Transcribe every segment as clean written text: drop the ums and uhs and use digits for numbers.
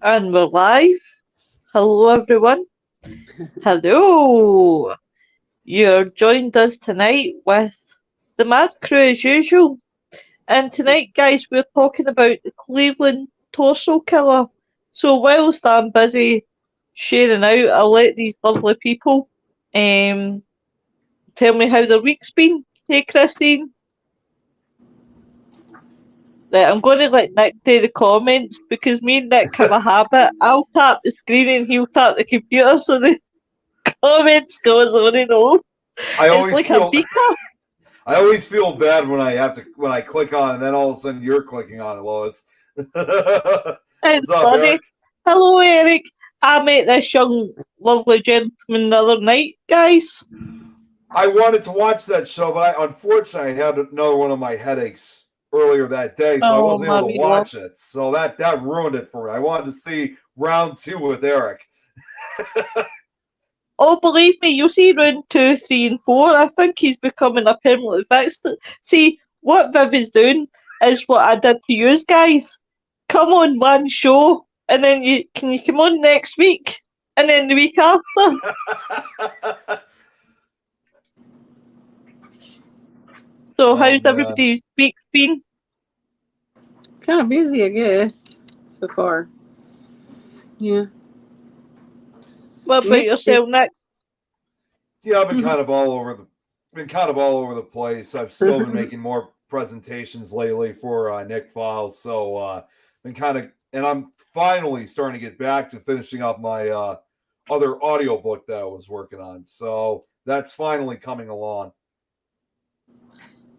And we're live. Hello, everyone. Hello. You're joined us tonight with the Mad Crew as usual. And tonight, guys, we're talking about the Cleveland Torso Killer. So whilst I'm busy sharing out, I'll let these lovely people tell me how their week's been. Hey, Christine. Right, I'm going to let Nick do the comments because me and Nick have a habit. I'll tap the screen and he'll tap the computer so the comments goes on and on. It's like a beaker. I always feel bad when I click on it and then all of a sudden you're clicking on it, Lois. It's funny. Eric? Hello, Eric. I met this young, lovely gentleman the other night, guys. I wanted to watch that show, but unfortunately I had another one of my headaches earlier that day, so I wasn't able to watch it. So that ruined it for me. I wanted to see round 2 with Eric. Oh, believe me, you'll see round 2, 3, and 4. I think he's becoming a permanent fix. See, what Viv is doing is what I did to you guys. Come on one show, and then you come on next week, and then the week after. So how's everybody's week been? Kind of busy, I guess, so far. Yeah. What about yourself, Nick? Yeah, I've been kind of all over the place. I've still been making more presentations lately for Nick Files, so and I'm finally starting to get back to finishing up my other audiobook that I was working on. So that's finally coming along.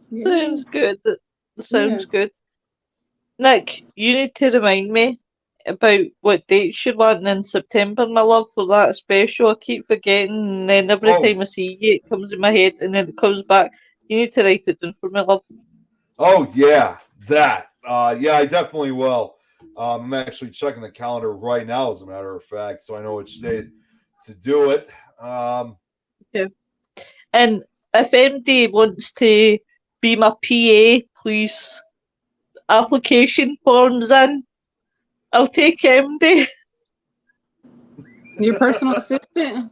Sounds good. Sounds good. Nick, you need to remind me about what dates you're wanting in September, my love, for that special. I keep forgetting, and then every time I see you, it comes in my head, and then it comes back. You need to write it down for me, love. Oh, yeah, that. Yeah, I definitely will. I'm actually checking the calendar right now, as a matter of fact, so I know which date to do it. Yeah. And if MD wants to be my PA, please, application forms in. I'll take MD. Your personal assistant?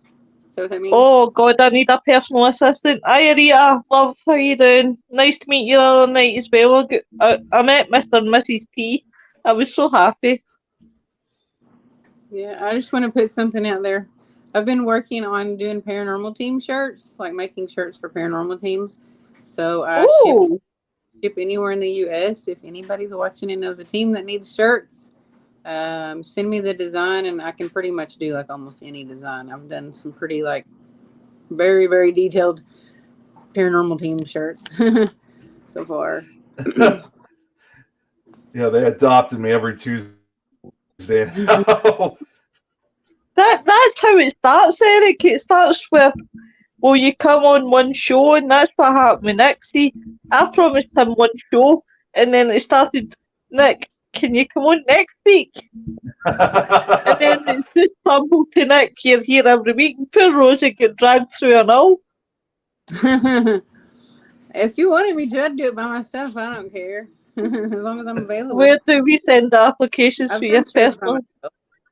Is that what that means? Oh, God, I need a personal assistant. Hi, Rita. Love, how you doing? Nice to meet you the other night as well. I met Mr. and Mrs. P. I was so happy. Yeah, I just want to put something out there. I've been working on doing paranormal team shirts, like making shirts for paranormal teams. So I ship anywhere in the U.S. If anybody's watching and knows a team that needs shirts, send me the design, and I can pretty much do like almost any design. I've done some pretty like very, very detailed paranormal team shirts so far. Yeah, they adopted me every Tuesday. That's how it starts, Eric. It starts with, well, you come on one show, and that's what happened with Nick. See, I promised him one show, and then it started, Nick, can you come on next week? And then it's just tumbled to Nick, you're here every week. Poor Rosie get dragged through an all. If you wanted me to, I'd do it by myself. I don't care. As long as I'm available. Where do we send the applications for your personal?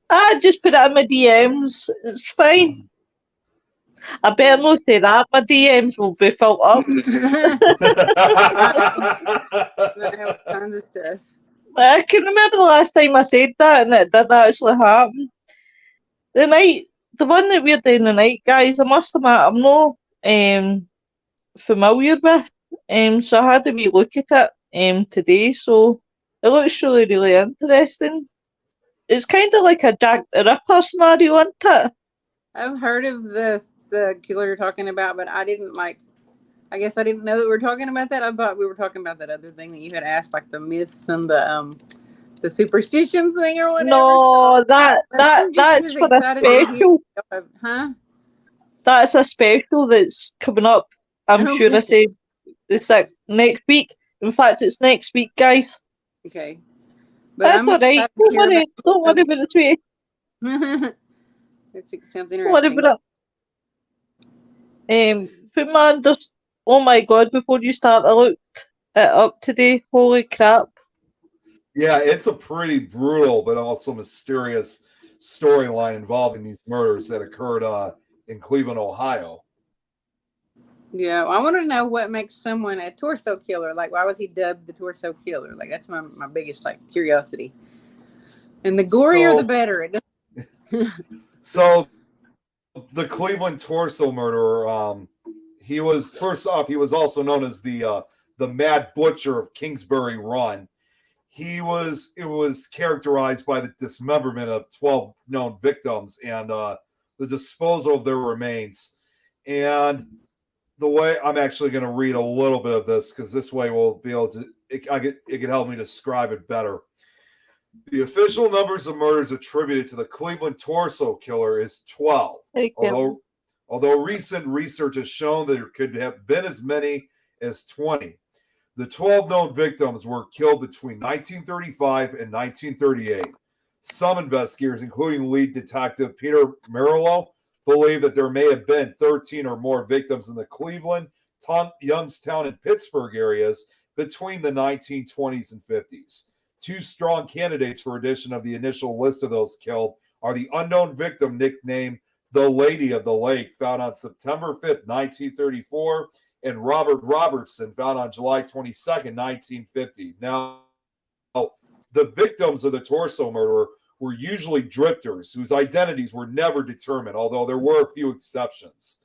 I just put it in my DMs. It's fine. I better not say that. My DMs will be filled up. I can remember the last time I said that, and it did actually happen. The one that we're doing tonight, guys, I must admit, I'm not familiar with. So I had a wee look at it today. So it looks really, really interesting. It's kind of like a Jack the Ripper scenario, isn't it? I've heard of the killer you're talking about, but I didn't I guess I didn't know that we were talking about that. I thought we were talking about that other thing that you had asked, like the myths and the superstitions thing or whatever. No, that's for a special. Huh? That's a special that's coming up. I'm sure I said it's like next week. In fact, it's next week, guys. Okay. But that's all right. Don't worry about the tweet. It sounds interesting. Put man, just, oh my God, before you start, I looked it up today. Holy crap. Yeah, it's a pretty brutal but also mysterious storyline involving these murders that occurred in Cleveland, Ohio. Yeah, I want to know what makes someone a torso killer. Like, why was he dubbed the torso killer? Like, that's my biggest curiosity. And the gorier, the better. So, the Cleveland torso murderer, he was first off, he was also known as the Mad Butcher of Kingsbury Run. It was characterized by the dismemberment of 12 known victims and the disposal of their remains. And the way I'm actually going to read a little bit of this because this way we'll be able to it can help me describe it better. The official numbers of murders attributed to the Cleveland torso killer is 12. Although recent research has shown that there could have been as many as 20. The 12 known victims were killed between 1935 and 1938. Some investigators, including lead detective Peter Merylo, believe that there may have been 13 or more victims in the Cleveland, Youngstown, and Pittsburgh areas between the 1920s and 50s. Two strong candidates for addition of the initial list of those killed are the unknown victim nicknamed the Lady of the Lake, found on September 5th, 1934, and Robert Robertson, found on July 22nd, 1950. Now, the victims of the torso murderer were usually drifters whose identities were never determined, although there were a few exceptions.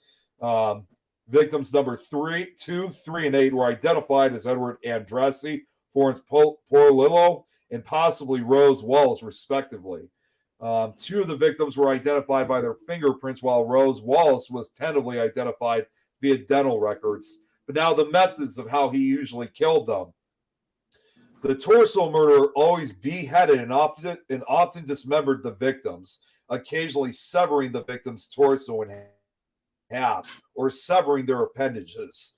Victims number 3, 2, 3, and 8 were identified as Edward Andressi, Florence Porlillo, and possibly Rose Wallace, respectively. Two of the victims were identified by their fingerprints, while Rose Wallace was tentatively identified via dental records. But now the methods of how he usually killed them. The torso murderer always beheaded and often dismembered the victims, occasionally severing the victim's torso in half or severing their appendages.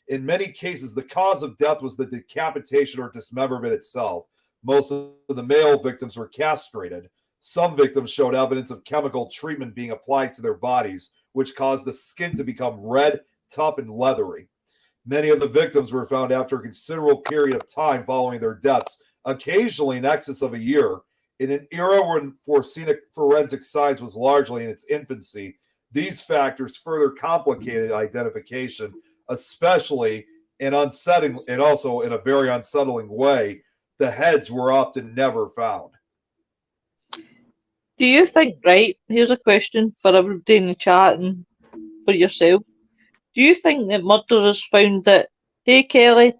In many cases, the cause of death was the decapitation or dismemberment itself. Most of the male victims were castrated. Some victims showed evidence of chemical treatment being applied to their bodies, which caused the skin to become red, tough, and leathery. Many of the victims were found after a considerable period of time following their deaths, occasionally in excess of a year. In an era when forensic science was largely in its infancy, these factors further complicated identification, especially and also in a very unsettling way. The heads were often never found. Do you think, right, here's a question for everybody in the chat and for yourself. Do you think that murderers found that, hey Kelly,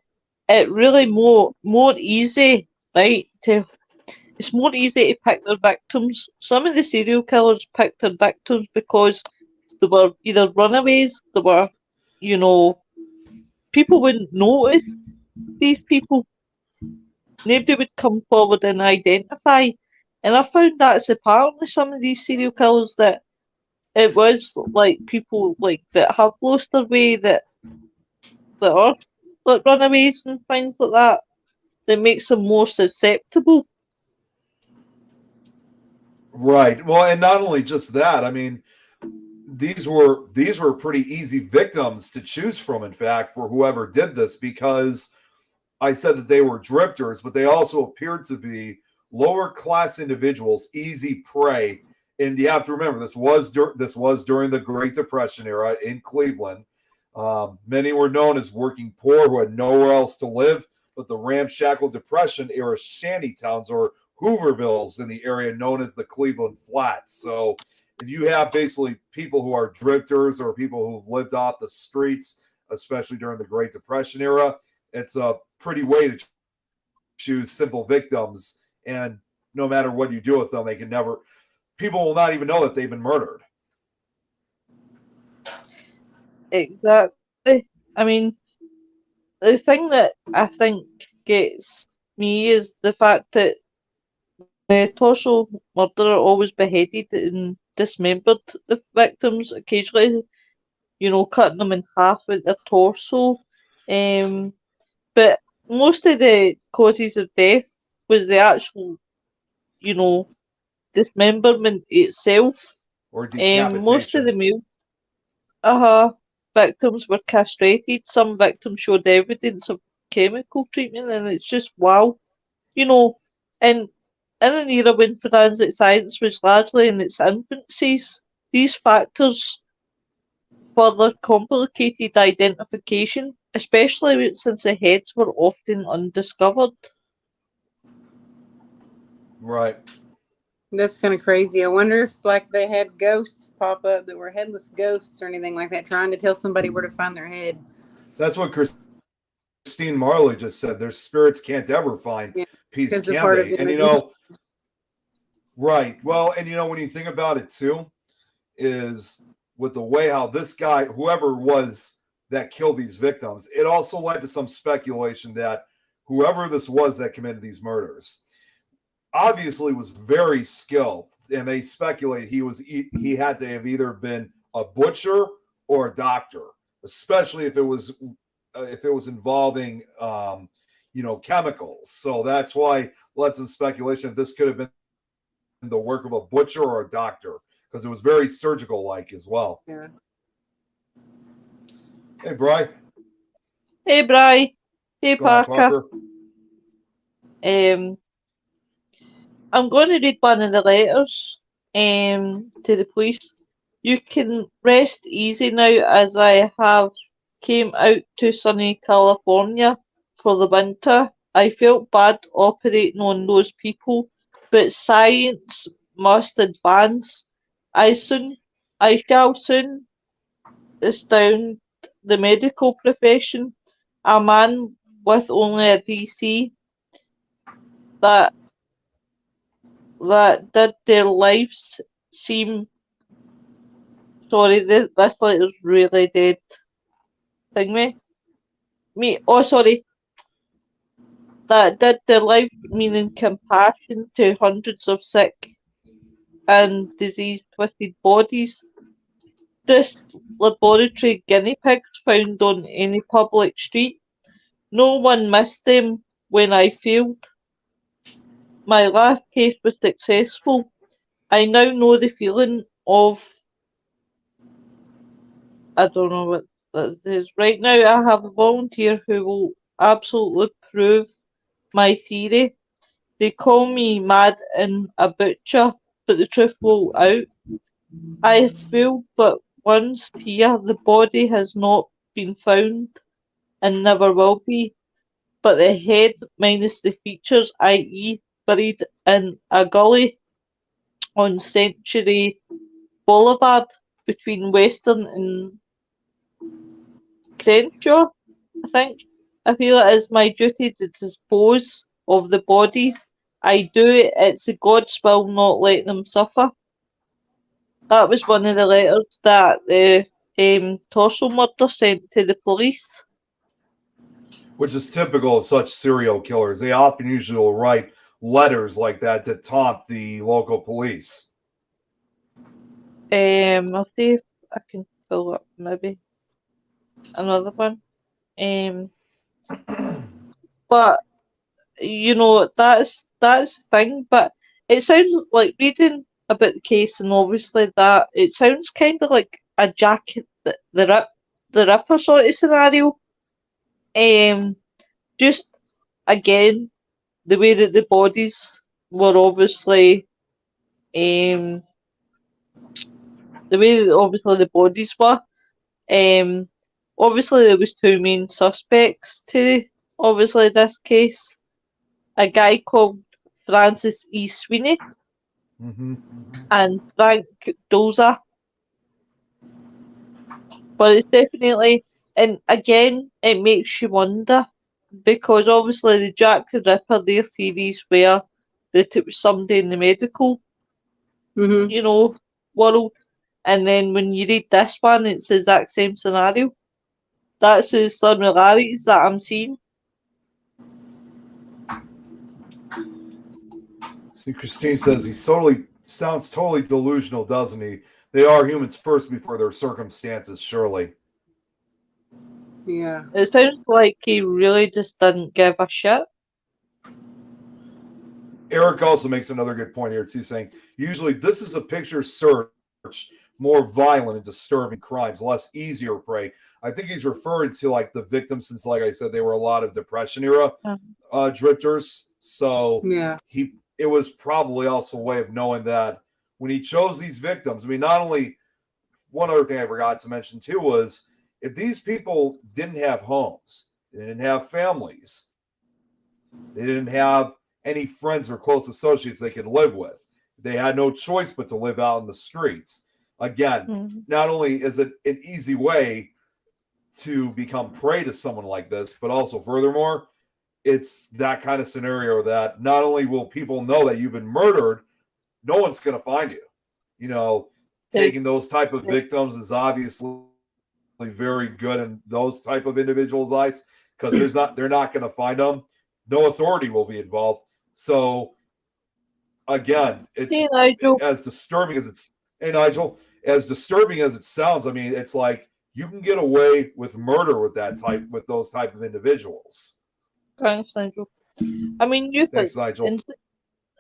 it really more easy, right, it's more easy to pick their victims. Some of the serial killers picked their victims because they were either runaways, they were, people wouldn't notice these people. Nobody would come forward and identify. And I found that's apparently some of these serial killers that it was like people like that have lost their way, that are like runaways and things like that makes them more susceptible. Right. Well, and not only just that, I mean, these were pretty easy victims to choose from, in fact, for whoever did this, because I said that they were drifters, but they also appeared to be lower class individuals, easy prey. And you have to remember, this was during the Great Depression era in Cleveland. Many were known as working poor who had nowhere else to live, but the ramshackle Depression era shanty towns or Hoovervilles in the area known as the Cleveland Flats. So if you have basically people who are drifters or people who've lived off the streets, especially during the Great Depression era, it's a pretty way to choose simple victims. And no matter what you do with them, people will not even know that they've been murdered. Exactly. I mean, the thing that I think gets me is the fact that the torso murderer always beheaded and dismembered the victims, occasionally, cutting them in half with their torso. But most of the causes of death was the actual, dismemberment itself. Or decapitation. Most of the male victims were castrated. Some victims showed evidence of chemical treatment, and it's just wow. And in an era when forensic science was largely in its infancy, these factors further complicated identification, especially since the heads were often undiscovered. Right. That's kind of crazy. I wonder if like they had ghosts pop up that were headless ghosts or anything like that, trying to tell somebody where to find their head. That's what Christine Marley just said. Their spirits can't ever find peace, because the can part of they? them And is you know, right. Well, and you know, when you think about it too, is with the way how this guy, whoever was that killed these victims, it also led to some speculation that whoever this was that committed these murders obviously was very skilled, and they speculate he had to have either been a butcher or a doctor, especially if it was involving chemicals. So that's why led some speculation if this could have been the work of a butcher or a doctor, because it was very surgical like as well. Yeah. Hey, Bri. Hey, Bri. Hey, Parker. I'm going to read one of the letters to the police. You can rest easy now, as I have came out to sunny California for the winter. I felt bad operating on those people, but science must advance. I shall soon astound the medical profession. A man with only a DC that did their lives seem. Sorry, this letter's really dead. Sorry. That did their life meaning compassion to hundreds of sick and disease-twisted bodies. This laboratory guinea pigs found on any public street. No one missed them when I failed. My last case was successful. I now know the feeling of. I don't know what that is. Right now, I have a volunteer who will absolutely prove my theory. They call me mad and a butcher, but the truth will out. I have failed but once here. The body has not been found and never will be, but the head minus the features, i.e. buried in a gully on Century Boulevard between Western and Crenshaw, I think. I feel it is my duty to dispose of the bodies. I do it, it's the God's will, not let them suffer. That was one of the letters that the Torso murder sent to the police. Which is typical of such serial killers. They often usually will write letters like that to taunt the local police. I'll see if I can pull up maybe another one. But you know, that's the thing. But it sounds like reading about the case, and obviously that it sounds kind of like a Jack the Ripper sort of scenario. Just again, the way that the bodies were obviously, the way that obviously the bodies were. Obviously there was two main suspects to obviously this case. A guy called Francis E. Sweeney and Frank Doza. But it's definitely, and again, it makes you wonder, because obviously the Jack the Ripper, their theories were that it was somebody in the medical, world. And then when you read this one, it's the exact same scenario. That's the similarities that I'm seeing. See, Christine says he sounds totally delusional, doesn't he? They are humans first before their circumstances, surely. Yeah. It sounds like he really just didn't give a shit. Eric also makes another good point here, too, saying usually this is a picture search, more violent and disturbing crimes, less easier prey. I think he's referring to like the victims, since, like I said, they were a lot of Depression era drifters. So Yeah. it was probably also a way of knowing that when he chose these victims, I mean, not only, one other thing I forgot to mention too was if these people didn't have homes, they didn't have families, they didn't have any friends or close associates they could live with, they had no choice but to live out in the streets. Again, not only is it an easy way to become prey to someone like this, but also furthermore, it's that kind of scenario that not only will people know that you've been murdered, no one's going to find you. You know, taking those type of victims is obviously very good in those type of individuals' eyes because they're not going to find them. No authority will be involved. So again, it's as disturbing as it's. Hey, Nigel, as disturbing as it sounds, I mean, it's like you can get away with murder with those type of individuals. Thanks, Nigel. I mean, Thanks, Nigel.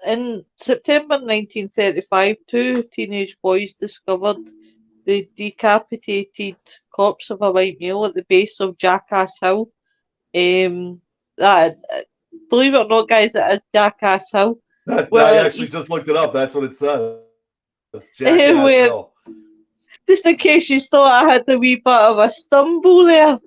In September 1935, two teenage boys discovered the decapitated corpse of a white male at the base of Jackass Hill. That, believe it or not, guys, it is Jackass Hill. I actually just looked it up. That's what it says. It's Jackass Hill. Just in case you thought I had a wee bit of a stumble there.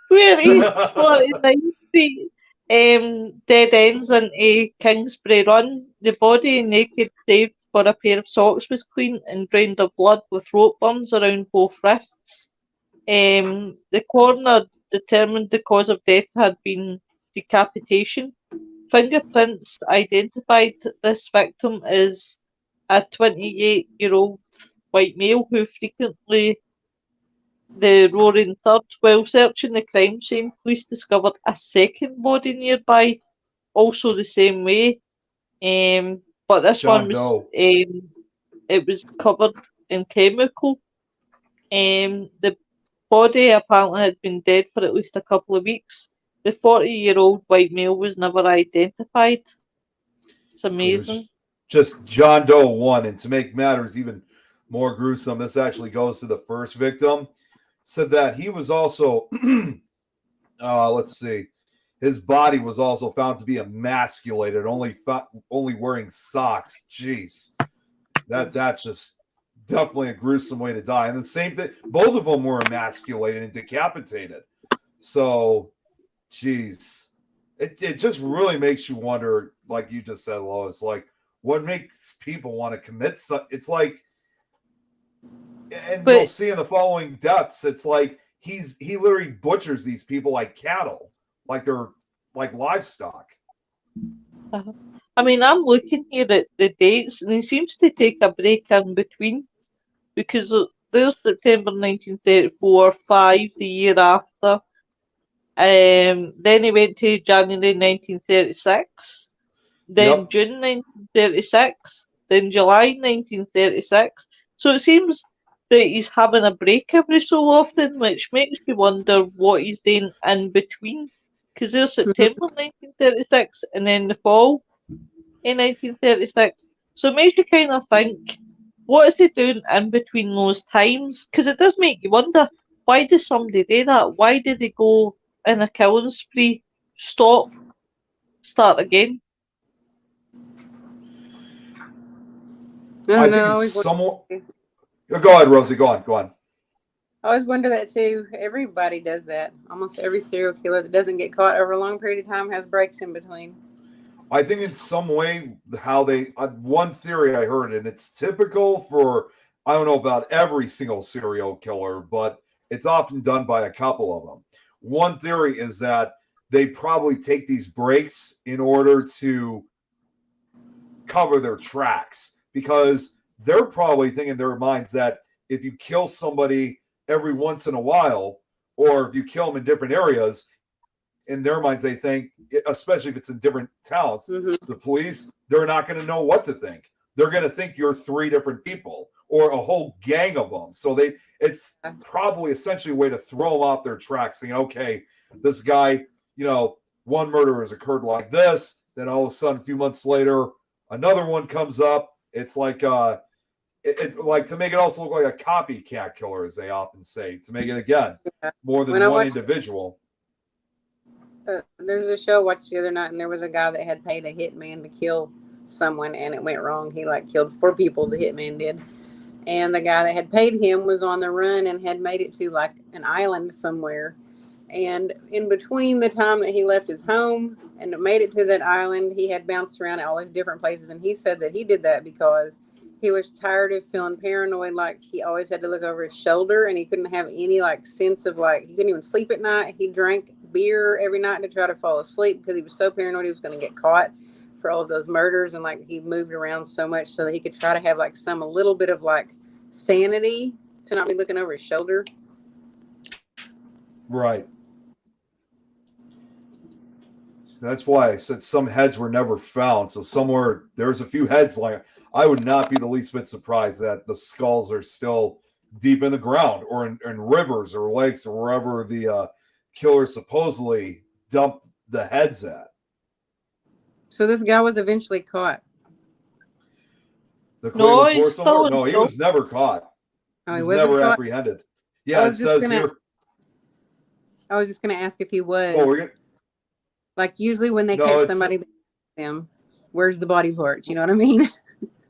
Where East 49th Street dead ends into Kingsbury Run. The body, naked save for a pair of socks, was clean and drained of blood with rope burns around both wrists. The coroner determined the cause of death had been decapitation. Fingerprints identified this victim as a 28-year-old white male who frequently the Roaring Third. While searching the crime scene, police discovered a second body nearby, also the same way. But this John one was Doe. It was covered in chemical. The body apparently had been dead for at least a couple of weeks. The 40-year-old white male was never identified. It's amazing. Just John Doe 1, and to make matters even more gruesome, this actually goes to the first victim. Said that he was also, let's see, his body was also found to be emasculated, only wearing socks. Jeez, that's just definitely a gruesome way to die. And the same thing, both of them were emasculated and decapitated. So, jeez, it just really makes you wonder, like you just said, Lois, like what makes people want to commit? It's like. And you'll see in the following deaths, it's like he literally butchers these people like cattle, like they're like livestock. I mean, I'm looking here at the dates, and he seems to take a break in between because there's September 1934, 5 the year after. Then he went to January 1936, then June 1936, then July 1936. So it seems that he's having a break every so often, which makes you wonder what he's doing in between. Because there's September 1936 and then the fall in 1936. So it makes you kind of think, what is he doing in between those times? Because it does make you wonder, why does somebody do that? Why did they go in a killing spree, stop, start again? I don't know. think it's somewhat. Go ahead, Rosie. Go on. I always wonder that too. Everybody does that. Almost every serial killer that doesn't get caught over a long period of time has breaks in between. I think in some way how they one theory I heard, and it's typical for, I don't know about every single serial killer, but it's often done by a couple of them. One theory is that they probably take these breaks in order to cover their tracks, because they're probably thinking in their minds that if you kill somebody every once in a while, or if you kill them in different areas, in their minds they think, especially if it's in different towns, the police, they're not going to know what to think. They're going to think you're three different people or a whole gang of them. So it's probably essentially a way to throw them off their tracks, saying, okay, this guy, one murder has occurred like this, then all of a sudden a few months later another one comes up. It's like it's like to make it also look like a copycat killer, as they often say, to make it again more than one individual. there's a show I watched the other night, and there was a guy that had paid a hitman to kill someone, and it went wrong. He like killed 4 people. The hitman did, and the guy that had paid him was on the run and had made it to like an island somewhere. And in between the time that he left his home and made it to that island, he had bounced around at all these different places. And he said that he did that because he was tired of feeling paranoid. Like he always had to look over his shoulder, and he couldn't have any like sense of like, he couldn't even sleep at night. He drank beer every night to try to fall asleep because he was so paranoid he was going to get caught for all of those murders. And like he moved around so much so that he could try to have like a little bit of like sanity to not be looking over his shoulder. Right. That's why I said some heads were never found. So somewhere there's a few heads lying. I would not be the least bit surprised that the skulls are still deep in the ground or in rivers or lakes or wherever the killer supposedly dumped the heads at. So this guy was eventually caught. The No, Cleveland he's Torso murder? still- No, he was never caught. Oh, He he was wasn't never caught? apprehended. Yeah, I it was just says gonna- here. I was just going to ask if he was. Oh, we're gonna, Like usually when they No, catch it's- somebody, them, where's the body parts? You know what I mean?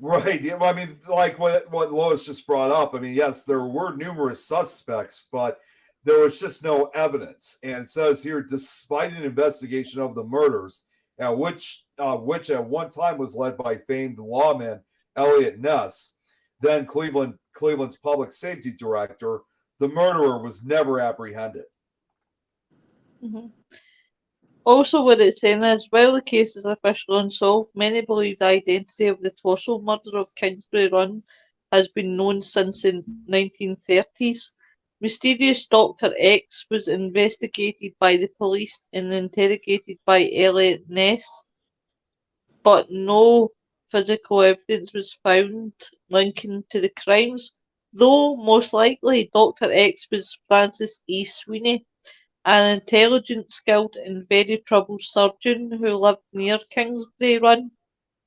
right. Yeah, well, I mean, like what Lois just brought up. I mean, yes, there were numerous suspects, but there was just no evidence. And it says here, despite an investigation of the murders, which at one time was led by famed lawman Elliot Ness, then Cleveland's public safety director, the murderer was never apprehended. Mhm. Also, what it's saying is, while the case is officially unsolved, many believe the identity of the Torso murder of Kingsbury Run has been known since the 1930s. Mysterious Dr. X was investigated by the police and interrogated by Elliot Ness, but no physical evidence was found linking to the crimes, though most likely Dr. X was Francis E. Sweeney, an intelligent, skilled and very troubled surgeon who lived near Kingsbury Run.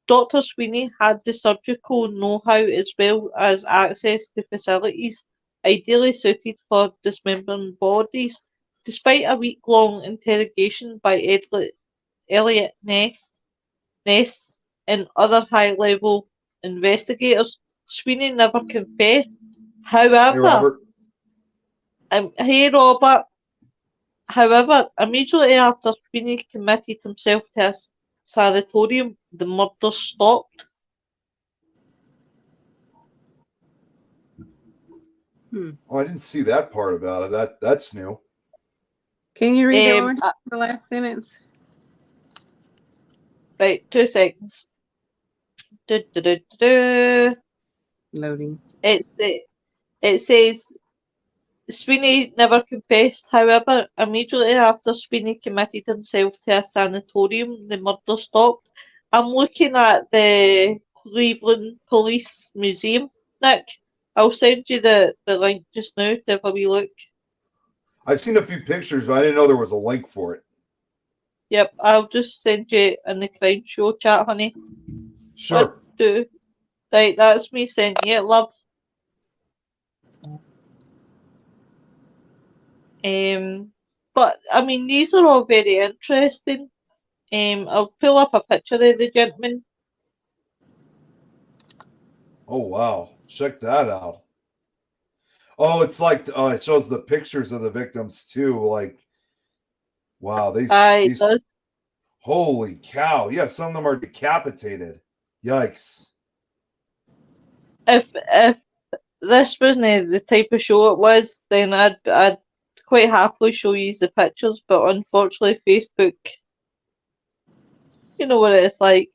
Dr. Sweeney had the surgical know-how as well as access to facilities ideally suited for dismembering bodies. Despite a week-long interrogation by Elliot Ness and other high-level investigators, Sweeney never confessed. Hey, However, Robert. hey Robert. However, immediately after Sweeney committed himself to a sanatorium, the murder stopped. Oh, I didn't see that part about it. That's new. Can you read that one? I- The last sentence. Right, 2 seconds. Du-du-du-du-du. Loading. It says Sweeney never confessed. However, immediately after Sweeney committed himself to a sanatorium, the murder stopped. I'm looking at the Cleveland Police Museum, Nick. I'll send you the link just now to have a wee look. I've seen a few pictures, but I didn't know there was a link for it. Yep, I'll just send you in the crime show chat, honey. Sure. Right, that's me sending you it, love. But I mean, these are all very interesting. I'll pull up a picture of the gentleman. Oh wow, check that out. Oh, it's like it shows the pictures of the victims too. Like, wow, these. It does. Holy cow! Yeah, some of them are decapitated. Yikes! If this wasn't the type of show it was, then I'd quite happily show you the pictures. But unfortunately, Facebook, you know what it's like.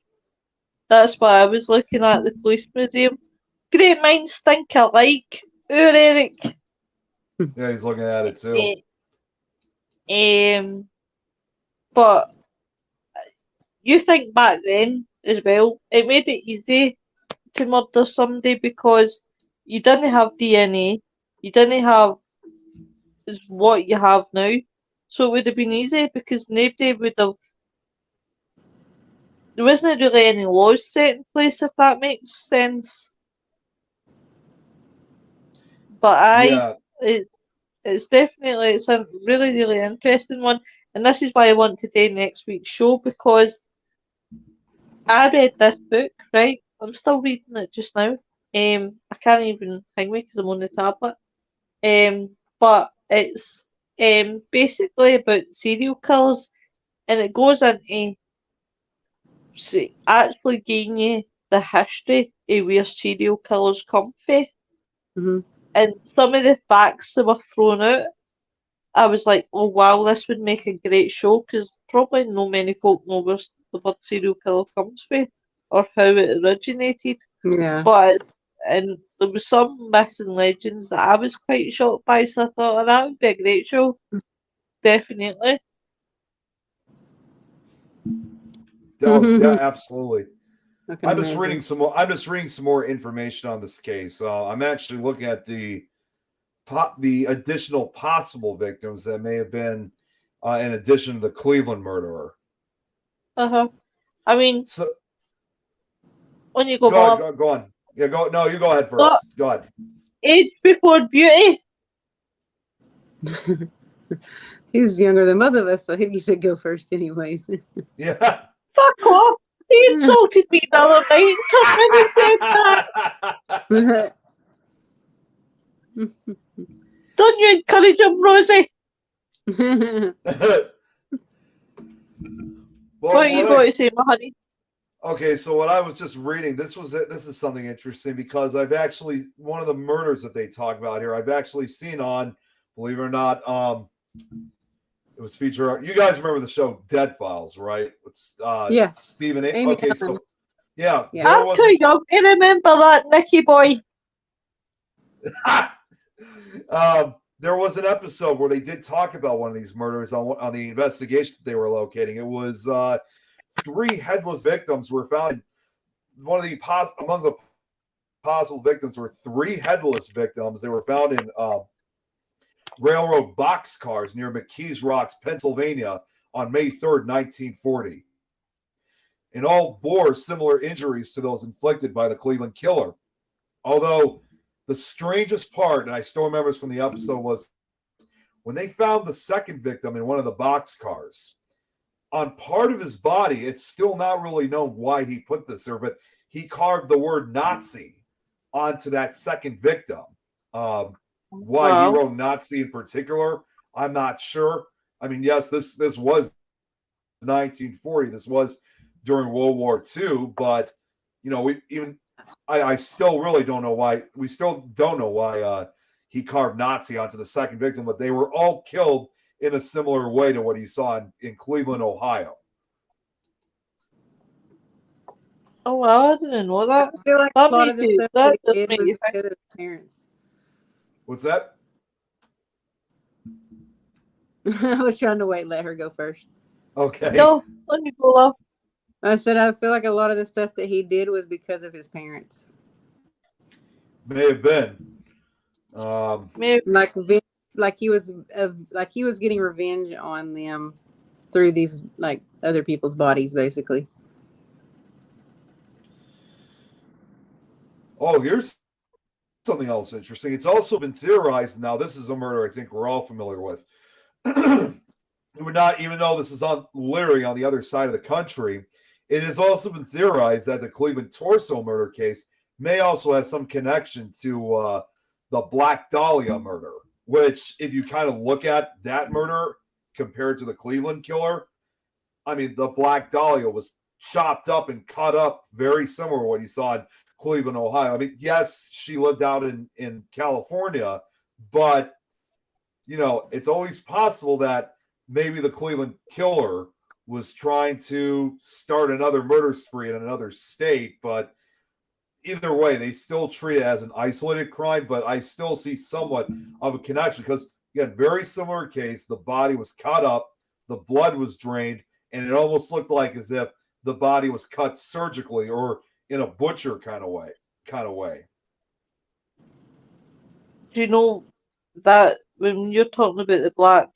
That's why I was looking at the police museum. Great minds think alike. Eric. Yeah, he's looking at it too. But you think back then as well, it made it easy to murder somebody because you didn't have DNA, you didn't have what you have now. So it would have been easy because nobody would have. There wasn't really any laws set in place, if that makes sense. But Yeah, it's a really, really interesting one. and this is why I want to do next week's show, because I read this book, right? I'm still reading it just now. I can't even hang me because I'm on the tablet. But it's basically about serial killers, and it goes into actually giving you the history of where serial killers come from. Mm-hmm. And some of the facts that were thrown out, I was like, oh wow, this would make a great show, because probably no many folk know where the word serial killer comes from or how it originated. Yeah. But and there was some missing legends that I was quite shocked by, so I thought, oh, that would be a great show. Definitely. Absolutely. I I'm just reading some more. I'm just reading some more information on this case. I'm actually looking at the additional possible victims that may have been in addition to the Cleveland murderer. I mean, so when you go go on. Yeah, go. No, you go ahead first. Go ahead. Age before beauty. He's younger than both of us, so he said go first, anyways. Yeah. Fuck off. He insulted me the other night and told me to say that. Don't you encourage him, Rosie? Well, what are you going to say, my honey? Okay, so what I was just reading, this is something interesting, because I've actually, one of the murders that they talk about here, I've actually seen on, believe it or not, it was featured. You guys remember the show Dead Files, right? It's yeah. Stephen A. Amy Okay, Allen. so yeah. I'm too young to remember that, Nicky boy. There was an episode where they did talk about one of these murders on the investigation that they were locating. It was 3 headless victims were found. Among the possible victims were 3 headless victims. They were found in railroad boxcars near McKees Rocks, Pennsylvania, on May 3rd, 1940. And all bore similar injuries to those inflicted by the Cleveland killer. Although the strangest part, and I still remember this from the episode, was when they found the second victim in one of the boxcars. On part of his body, it's still not really known why he put this there, but he carved the word Nazi onto that second victim. Why he wrote Nazi in particular, I'm not sure. I mean, yes, this was 1940. This was during World War II, but I still really don't know why. We still don't know why he carved Nazi onto the second victim, but they were all killed in a similar way to what he saw in Cleveland, Ohio. Oh, well, I didn't know that. I feel like a lot of the stuff that he did was because of his parents. What's that? I was trying to let her go first. Okay. No, let me go, love. I said I feel like a lot of the stuff that he did was because of his parents. May have been. Like he was getting revenge on them through these like other people's bodies, basically. Oh, here's something else interesting. It's also been theorized. Now, this is a murder I think we're all familiar with. It would not, even though this is literally on the other side of the country, it has also been theorized that the Cleveland Torso murder case may also have some connection to the Black Dahlia murder, which, if you kind of look at that murder compared to the Cleveland killer, I mean, the Black Dahlia was chopped up and cut up very similar to what you saw in Cleveland, Ohio. I mean, yes, she lived out in California, but, it's always possible that maybe the Cleveland killer was trying to start another murder spree in another state. But either way, they still treat it as an isolated crime, but I still see somewhat of a connection because, again, very similar case. The body was cut up, the blood was drained, and it almost looked like as if the body was cut surgically or in a butcher kind of way. Do you know that when you're talking about the Black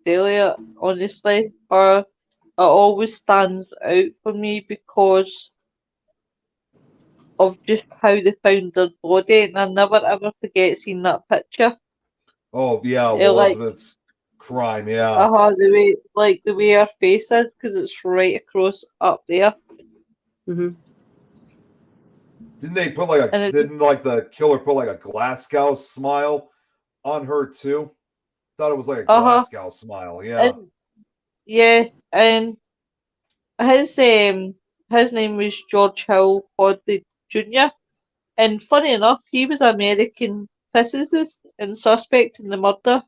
Dahlia, honestly, it always stands out for me because of just how they found their body, and I never ever forget seeing that picture. Oh yeah, Elizabeth's crime. Yeah. the way her face is, because it's right across up there. Hmm. Didn't they put like And a? it- Didn't like the killer put like a Glasgow smile on her too? Thought it was like a Uh-huh. Glasgow smile. Yeah. And his name was George Hill Hodley Jr. And funny enough, he was an American physicist and suspect in the murder.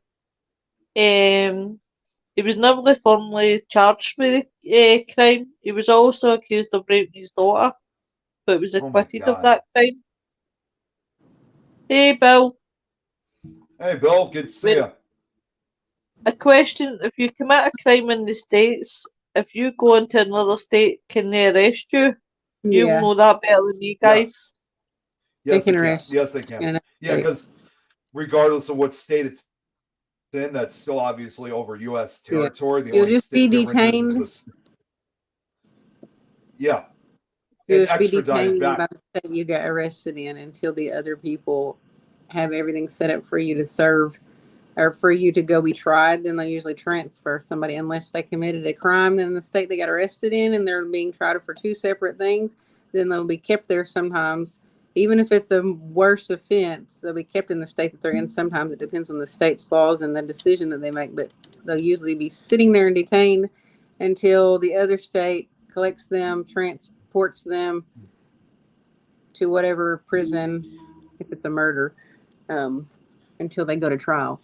He was never formally charged with the crime. He was also accused of raping his daughter, but was Oh my acquitted of God. that crime. Hey, Bill, Hey, Bill. Good to see you. a question. If you commit a crime in the States, if you go into another state, can they arrest you? You'll Yeah. know that better than me, guys. Yes. They can arrest you Yes, they in can. another Yeah, state. because regardless of what state it's in, that's still obviously over U.S. Yeah. territory. The You'll only just be difference is detained. yeah, You'll and just be extradited detained by back. the state you got arrested in until the other people have everything set up for you to serve or for you to go be tried. Then they usually transfer somebody unless they committed a crime in the state they got arrested in and they're being tried for two separate things. Then they'll be kept there sometimes. Even if it's a worse offense, they'll be kept in the state that they're in. Sometimes it depends on the state's laws and the decision that they make, but they'll usually be sitting there and detained until the other state collects them, transports them to whatever prison, if it's a murder, until they go to trial.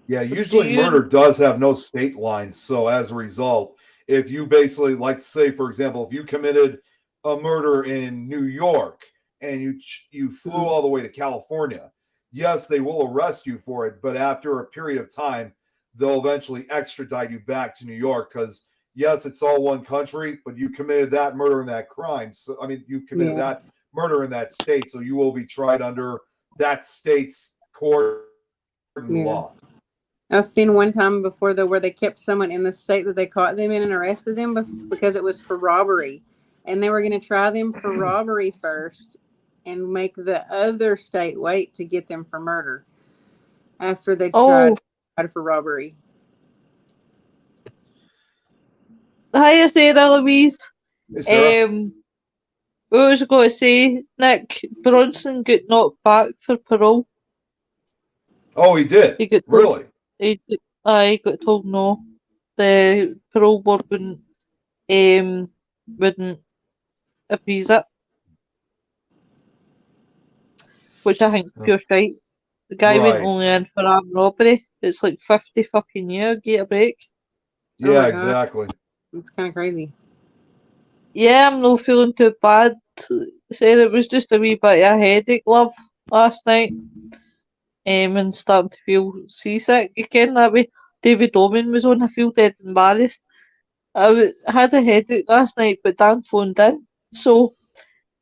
Yeah, usually murder does have no state lines. So as a result, if you basically, like say, for example, if you committed a murder in New York and you flew all the way to California, yes, they will arrest you for it, but after a period of time, they'll eventually extradite you back to New York because yes, it's all one country, but you committed that murder and that crime. So I mean, you've committed that murder in that state, so you will be tried under that state's court law. I've seen one time before though where they kept someone in the state that they caught them in and arrested them because it was for robbery, and they were going to try them for robbery first and make the other state wait to get them for murder after they tried for robbery. Hi, Sarah Louise. Hey, Sarah. What was I going to say? Nick Bronson got knocked back for parole. Oh, he did? He got really? He got told no. The parole board wouldn't appease it. Which I think is pure shite. The guy went only in for armed robbery. It's like 50 fucking years, get a break. Yeah, exactly. It's kind of crazy. Yeah, I'm not feeling too bad. Said it was just a wee bit of a headache, love, last night. And starting to feel seasick again that way. David Omen was on. I feel dead embarrassed. I had a headache last night, but Dan phoned in. So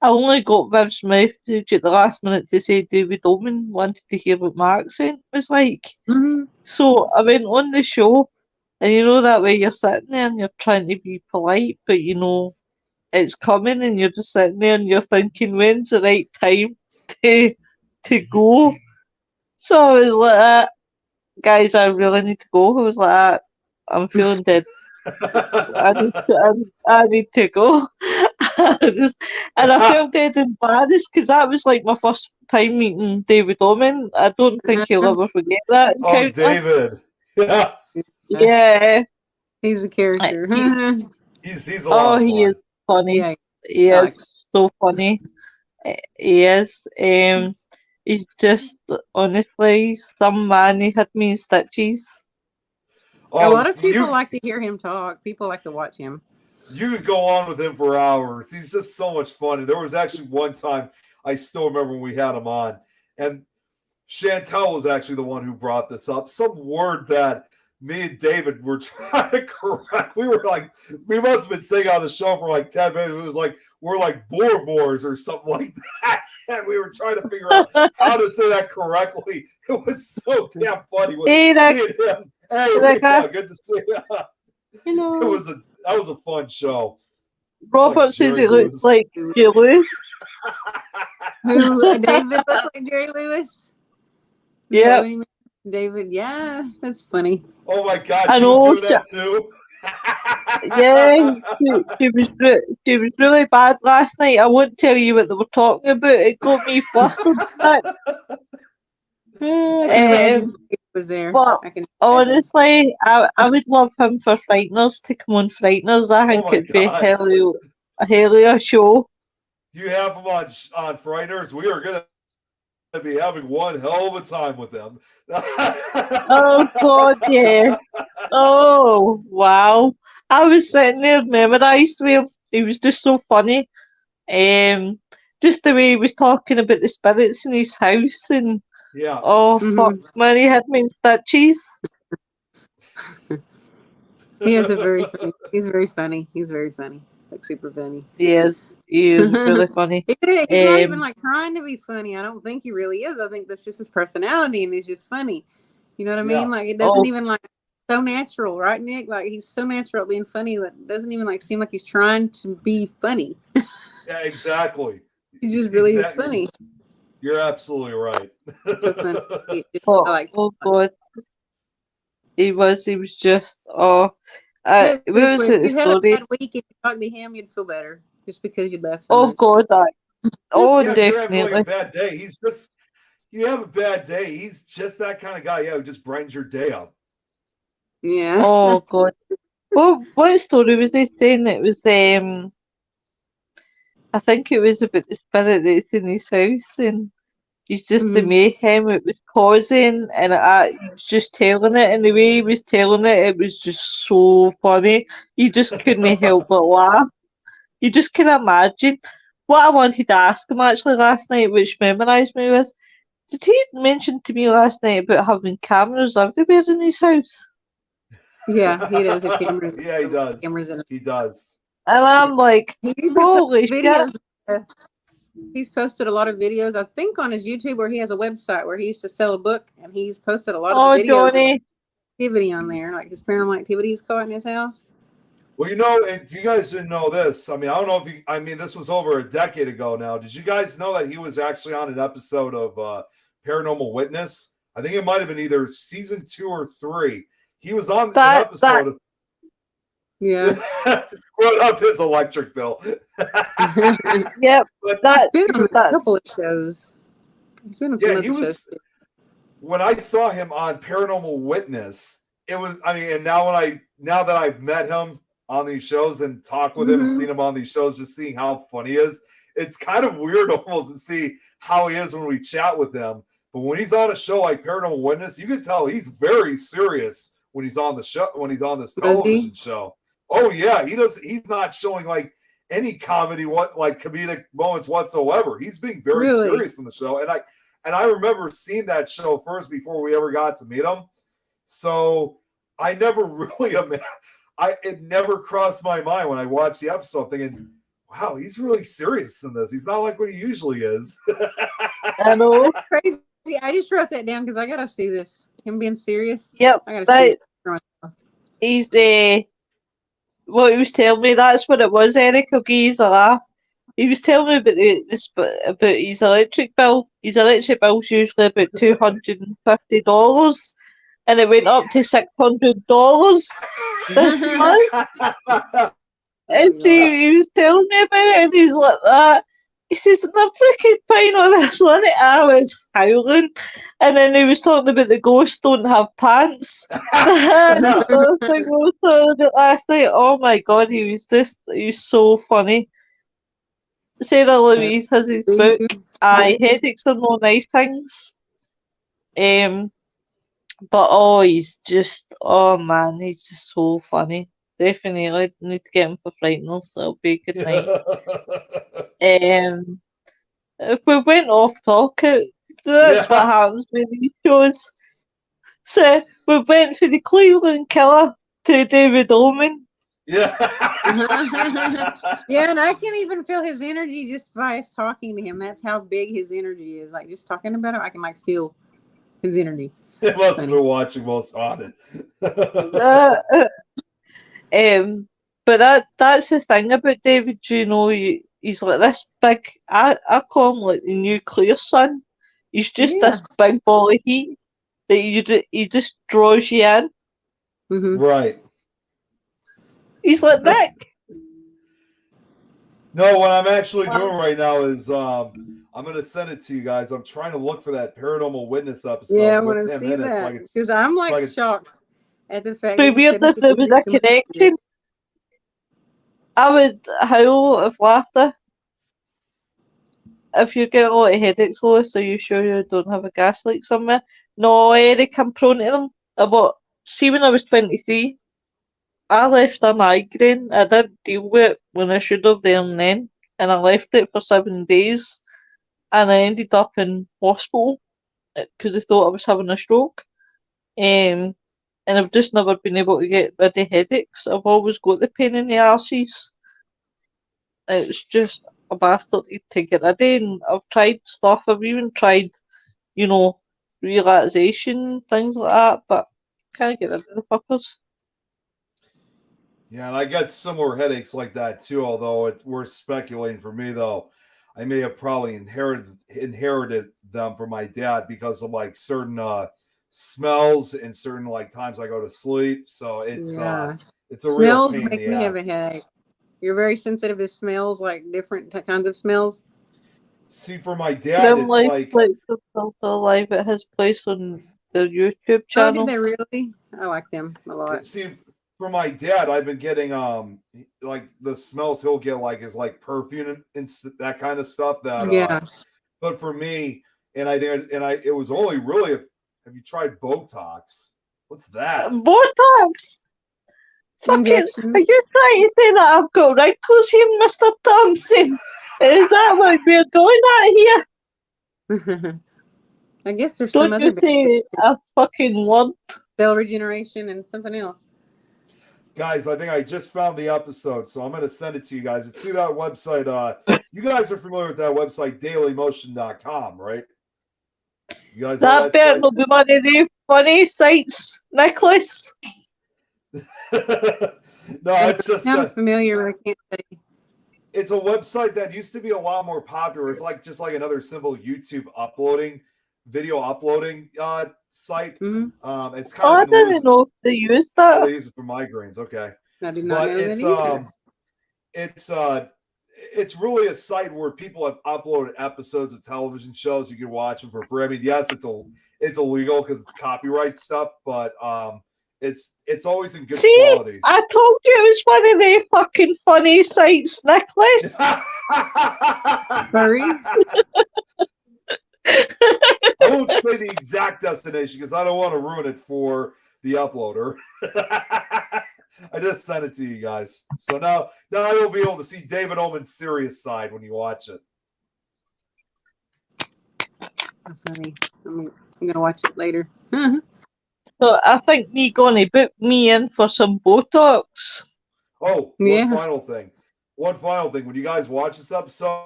I only got Viv's message at the last minute to say David Omen wanted to hear what my accent was like. Mm-hmm. So I went on the show, and you know that way you're sitting there and you're trying to be polite, but you know it's coming, and you're just sitting there and you're thinking, when's the right time to go? So I was like, guys, I really need to go. I was like, I'm feeling dead. I need to go. And I felt dead embarrassed because that was like my first time meeting David Omen. I don't think he'll ever forget that. Oh, David. Yeah. Yeah. He's a character. He's a lot of fun. He is funny. Yeah, he is so funny. He is. He's just, honestly, some man. He had me in stitches. A lot of people like to hear him talk. People like to watch him. You could go on with him for hours. He's just so much fun. And there was actually one time, I still remember when we had him on, and Chantel was actually the one who brought this up. Some word that me and David were trying to correct. We were like, we must have been staying on the show for like 10 minutes. It was like, we're like boars or something like that. And we were trying to figure out how to say that correctly. It was so damn funny. Hey, good to see you. Hello. That was a fun show. Robert says it looks like Jerry Lewis. Who? David looks like Jerry Lewis? Yeah. David, yeah, that's funny. Oh my God, I she know, was doing that too. yeah, she was really bad last night. I won't tell you what they were talking about. It got me flustered. I can imagine he was there. But I can imagine. honestly, I would love him for Frighteners to come on Frighteners. I think Oh my it'd be God. a hellier show. You have him on Frighteners. We are gonna be having one hell of a time with them. Oh God, yeah. Oh wow. I was sitting there memorised with him. He was just so funny. Just the way he was talking about the spirits in his house and Yeah. oh fuck man, he had me in stitches. He has a very funny. He's very funny. He's very funny. Like super funny. He is really funny. He's not even like trying to be funny. I don't think he really is. I think that's just his personality, and he's just funny. You know what I mean? Like it doesn't even like so natural, right, Nick? Like he's so natural at being funny that it doesn't even like seem like he's trying to be funny. Yeah, exactly. He just really is funny. You're absolutely right. So funny. Oh God. He was just What was it, the if you had a story? bad week and you talked to him, you'd feel better just because you left. Oh God, oh yeah, if you're having definitely. like a bad day, you have a bad day. He's just that kind of guy. Yeah, who just brightens your day up. Yeah. Oh God. Well, what story was he saying? It was I think it was about the spirit that's in his house and he's just the mayhem it was causing and he was just telling it and the way he was telling it, it was just so funny. You just couldn't help but laugh. You just can imagine. What I wanted to ask him actually last night, which memorised me, was did he mention to me last night about having cameras everywhere in his house? Yeah, he does. The cameras. Yeah, he does. Cameras in it. He does. And I'm like, holy shit. He's posted a lot of videos, I think, on his YouTube, where he has a website where he used to sell a book, and he's posted a lot of the videos Johnny. activity on there, like his paranormal activity he's caught in his house. Well, if you guys didn't know this, I mean, I don't know if this was over a decade ago now. Did you guys know that he was actually on an episode of Paranormal Witness? I think it might have been either season 2 or 3. He was on an episode of... Yeah. Brought up his electric bill. Yep. He's been on a couple of shows. He's been on some shows. When I saw him on Paranormal Witness, it was, and now that I've met him on these shows and talked with him and seen him on these shows, just seeing how funny he is, it's kind of weird almost to see how he is when we chat with him. But when he's on a show like Paranormal Witness, you can tell he's very serious when he's on the show, when he's on this television show. Oh yeah, he's not showing like any comedic moments whatsoever. He's being very serious in the show. And I remember seeing that show first before we ever got to meet him. So I never really it never crossed my mind when I watched the episode thinking, wow, he's really serious in this. He's not like what he usually is. I know. Crazy. I just wrote that down because I gotta see this. Him being serious. Yep. I gotta see it. He's what he was telling me, that's what it was, Eric. I'll give you a laugh. He was telling me about his electric bill. His electric bill's usually about $250, and it went up to $600 this month. And he was telling me about it, and he's like that. He says, "I'm freaking fine on this one." I was howling, and then he was talking about the ghosts don't have pants. The other thing I was talking about last night. Oh my god, he's so funny. Sarah Louise has his book. Headaches are no nice things. But he's just he's just so funny. Definitely need to get him for Frighteners, so it'll be a good night. If we went off topic, that's what happens with these shows. So we went for the Cleveland Killer to David Oman. Yeah. Yeah, and I can even feel his energy just by us talking to him. That's how big his energy is. Like just talking about it, I can feel his energy. It must have been watching Most Haunted. But that's the thing about David. He's like this big. I call him like the nuclear sun. He's just this big ball of heat. that he just draws you in. Mm-hmm. Right. He's like, Nick, No, what I'm actually doing right now is I'm gonna send it to you guys. I'm trying to look for that paranormal witness episode Yeah, I with want to him see in it. that It's because I'm like like it's- shocked at the fact it'd that be you weird said if there was a connection. I would howl of laughter. If you're getting a lot of headaches, Lois, are you sure you don't have a gas leak somewhere? No, Eric, I'm prone to them. See, when I was 23, I left a migraine. I didn't deal with it when I should have there and then. And I left it for 7 days. And I ended up in hospital because they thought I was having a stroke. And I've just never been able to get rid of headaches. I've always got the pain in the arses. It's just a bastard to get rid of. And I've tried stuff. I've even tried, relaxation, things like that, but can't get rid of the fuckers. Yeah, and I get similar headaches like that too. Although we're speculating for me though, I may have probably inherited them from my dad because of like certain smells and certain like times I go to sleep. So it's a real Smells pain in make the me ass. have a headache. You're very sensitive to smells, like different kinds of smells. See, for my dad, Them it's life like are still alive at his place on the YouTube Oh, channel. did they really? I like them a lot. see for my dad, I've been getting like the smells he'll get like is like perfume and that kind of stuff. That Yeah. but for me, it was only really. Have you tried Botox? What's that? Botox! Fucking, Injections. are you trying to say that I've got wrinkles here, Mr. Thompson? Is that what we're going at here? I guess there's some Don't other you say a fucking word. cell regeneration and something else. Guys, I think I just found the episode, so I'm going to send it to you guys. It's through that website. You guys are familiar with that website, dailymotion.com, right? You guys know That better not be one of the funny sites, Nicholas. No, it's just Sounds familiar, but I can't say. it's a website that used to be a lot more popular. It's like just like another simple YouTube video uploading site. Mm-hmm. It's Oh, I kind of didn't know if they used Oh, that. they use it for migraines. Okay, I did not but know that it's really a site where people have uploaded episodes of television shows. You can watch them for free. I mean, yes, it's illegal because it's copyright stuff, but it's always in good quality. I told you it was one of the fucking funny sites, Nicholas. Furry? I won't say the exact destination because I don't want to ruin it for the uploader. I just sent it to you guys. So now you'll be able to see David Ullman's serious side when you watch it. Funny. I'm gonna watch it later. So I think me going to book me in for some Botox. Oh, Yeah. One final thing. When you guys watch this episode,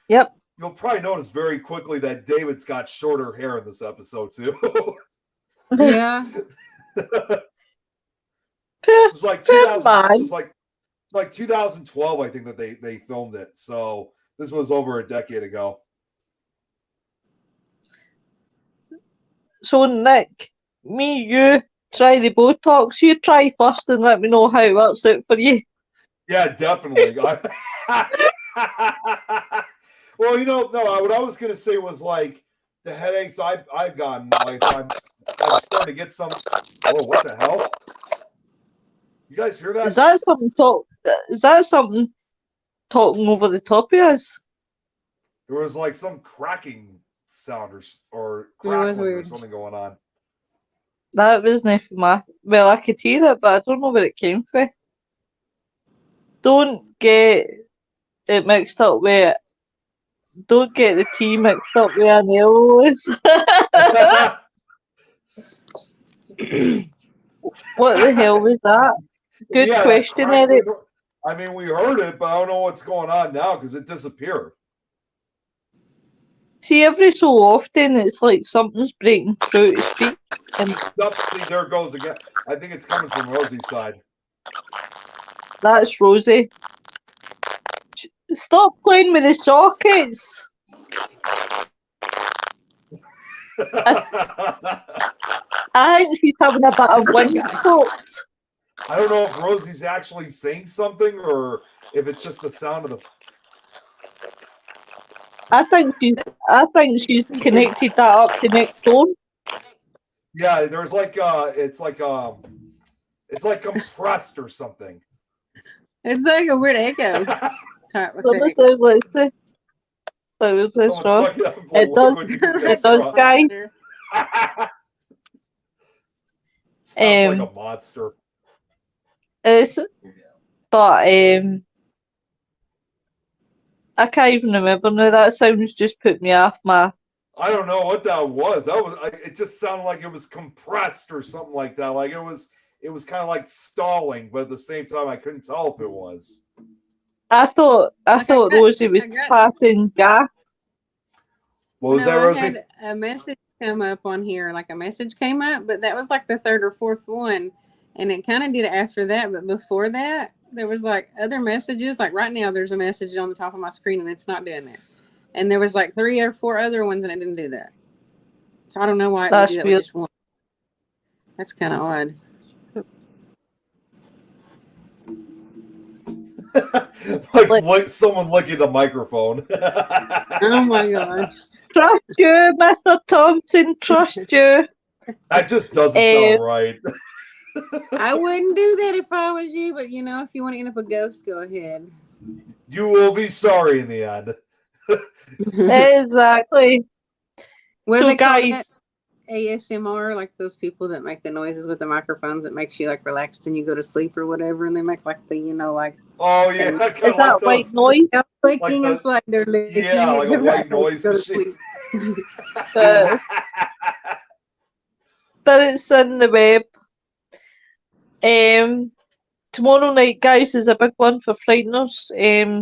Yep. you'll probably notice very quickly that David's got shorter hair in this episode too. Yeah. It was like 2000. Man. It was like 2012, I think that they filmed it. So this was over a decade ago. So Nick, you try the Botox. You try first and let me know how it works out for you. Yeah, definitely. Well, no, what I was gonna say was like the headaches I've gotten. Like I'm starting to get some. Oh, what the hell? You guys hear that? Is that something talking over the top of us? There was like some cracking sound or It was crackling or weird. something going on. That wasn't from I could hear it, but I don't know where it came from. Don't get it mixed up with. Don't get the tea mixed up with an Eloise. What the hell was that? Good Yeah, question, crackling. Eric. I mean, we heard it, but I don't know what's going on now because it disappeared. See, every so often it's like something's breaking through to speak. And See, there it goes again. I think it's coming from Rosie's side. that's Rosie. Stop playing with the sockets. I think she's having a bit of wind folks. I don't know if Rosie's actually saying something or if it's just the sound of the. I think she's connected that up to next door. Yeah, there's like it's like compressed or something. It's like a weird echo type of Let me thing. see, let's see. Let me see, Someone's sucking up the It does. liquid using a It does, straw. guys. Sounds like a monster. Is it? But I can't even remember now. That sounds just put me off my. I don't know what that was. It just sounded like it was compressed or something like that. Like it was kind of like stalling, but at the same time, I couldn't tell if it was. I thought Rosie was I got- passing gas. What was that, I Rosie? had a message come up on here, like a message came up, but that was like the third or fourth one, and it kind of did it after that. But before that, there was like other messages. Like right now, there's a message on the top of my screen, and it's not doing that. And there was like 3 or 4 other ones, and it didn't do that. So I don't know why it would That's do that weird. with just one. That's kind of odd. like someone licking the microphone. Oh my gosh. Trust you, Mr. Thompson. Trust you. That just doesn't sound right. I wouldn't do that if I was you, but if you want to end up a ghost, go ahead. You will be sorry in the end. Exactly. What do So, they call guys, that? ASMR, like those people that make the noises with the microphones that makes you like relaxed and you go to sleep or whatever, and they make like the like Oh yeah, Is kind is of that like white those. noise? clicking. the- It's like they're licking Yeah, it like to a white relax, noise go to machine. sleep. But it's in the web. Tomorrow night, guys, is a big one for Frighteners.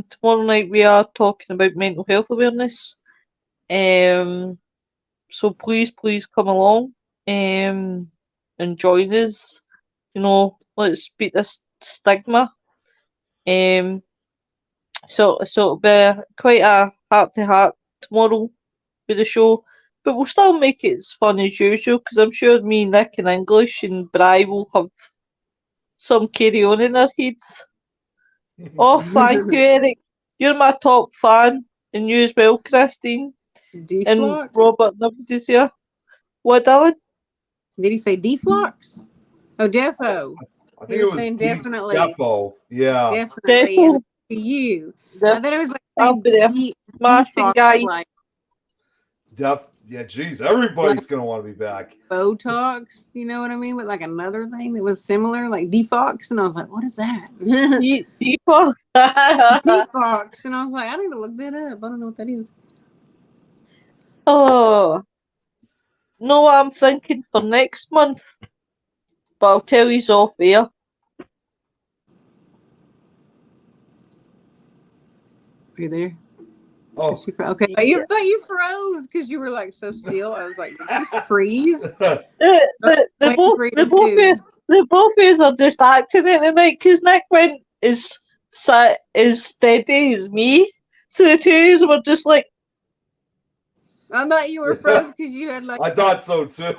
Tomorrow night we are talking about mental health awareness. So please come along. And join us. Let's beat this stigma. So it'll be quite a heart to heart tomorrow with the show. But we'll still make it as fun as usual because I'm sure me, Nick, and English and Bri will have some carry on in our heads. Oh, thank you, Eric. You're my top fan. And you as well, Christine. And Deflox? Robert, nobody's here. What, darling? Did he say deflox? Oh, defo. I He think it was was saying definitely. Defo. Yeah. Definitely. Defo. And to you. Def- I thought it was like I'll be there. Smashing, deflox, guys. like Yeah, geez, everybody's gonna want to be back. Botox. You know what I mean? But like another thing that was similar, like defox, and I was like, what is that? People. Defox, and I was like, I need to look that up. I don't know what that is. Oh. Know what I'm thinking for next month? But I'll tell you off air. Are you there? Oh, Okay, you thought you froze because you were like so still. I was like, did you just freeze? The Waiting both for you the to both move. of the both of us are just acting it tonight because Nick went as steady as me. So the two of us were just like, I thought you were frozen because you had like I thought so too.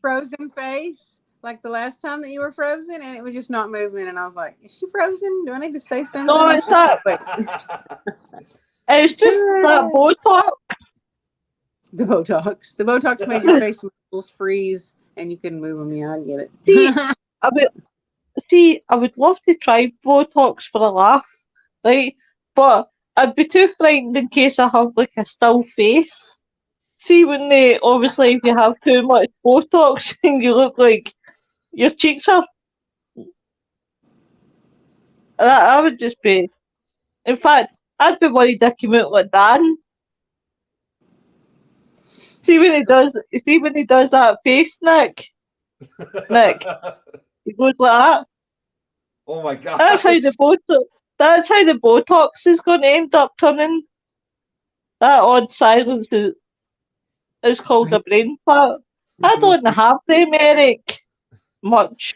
frozen face, like the last time that you were frozen, and it was just not moving. And I was like, is she frozen? Do I need to say something? no, it's not. It's just that Botox. The Botox. The Botox made your face muscles freeze, and you couldn't move them. Yeah, I get it. I would love to try Botox for a laugh, right? But I'd be too frightened in case I have like a still face. See, when obviously if you have too much Botox and you look like your cheeks are, I would just be. In fact, I'd be worried I came out like Dan. See when he does that face, Nick. He goes like that. Oh my god. That's how the Botox is going to end up turning. That odd silence is called a brain fart. I don't have them, Eric. Much.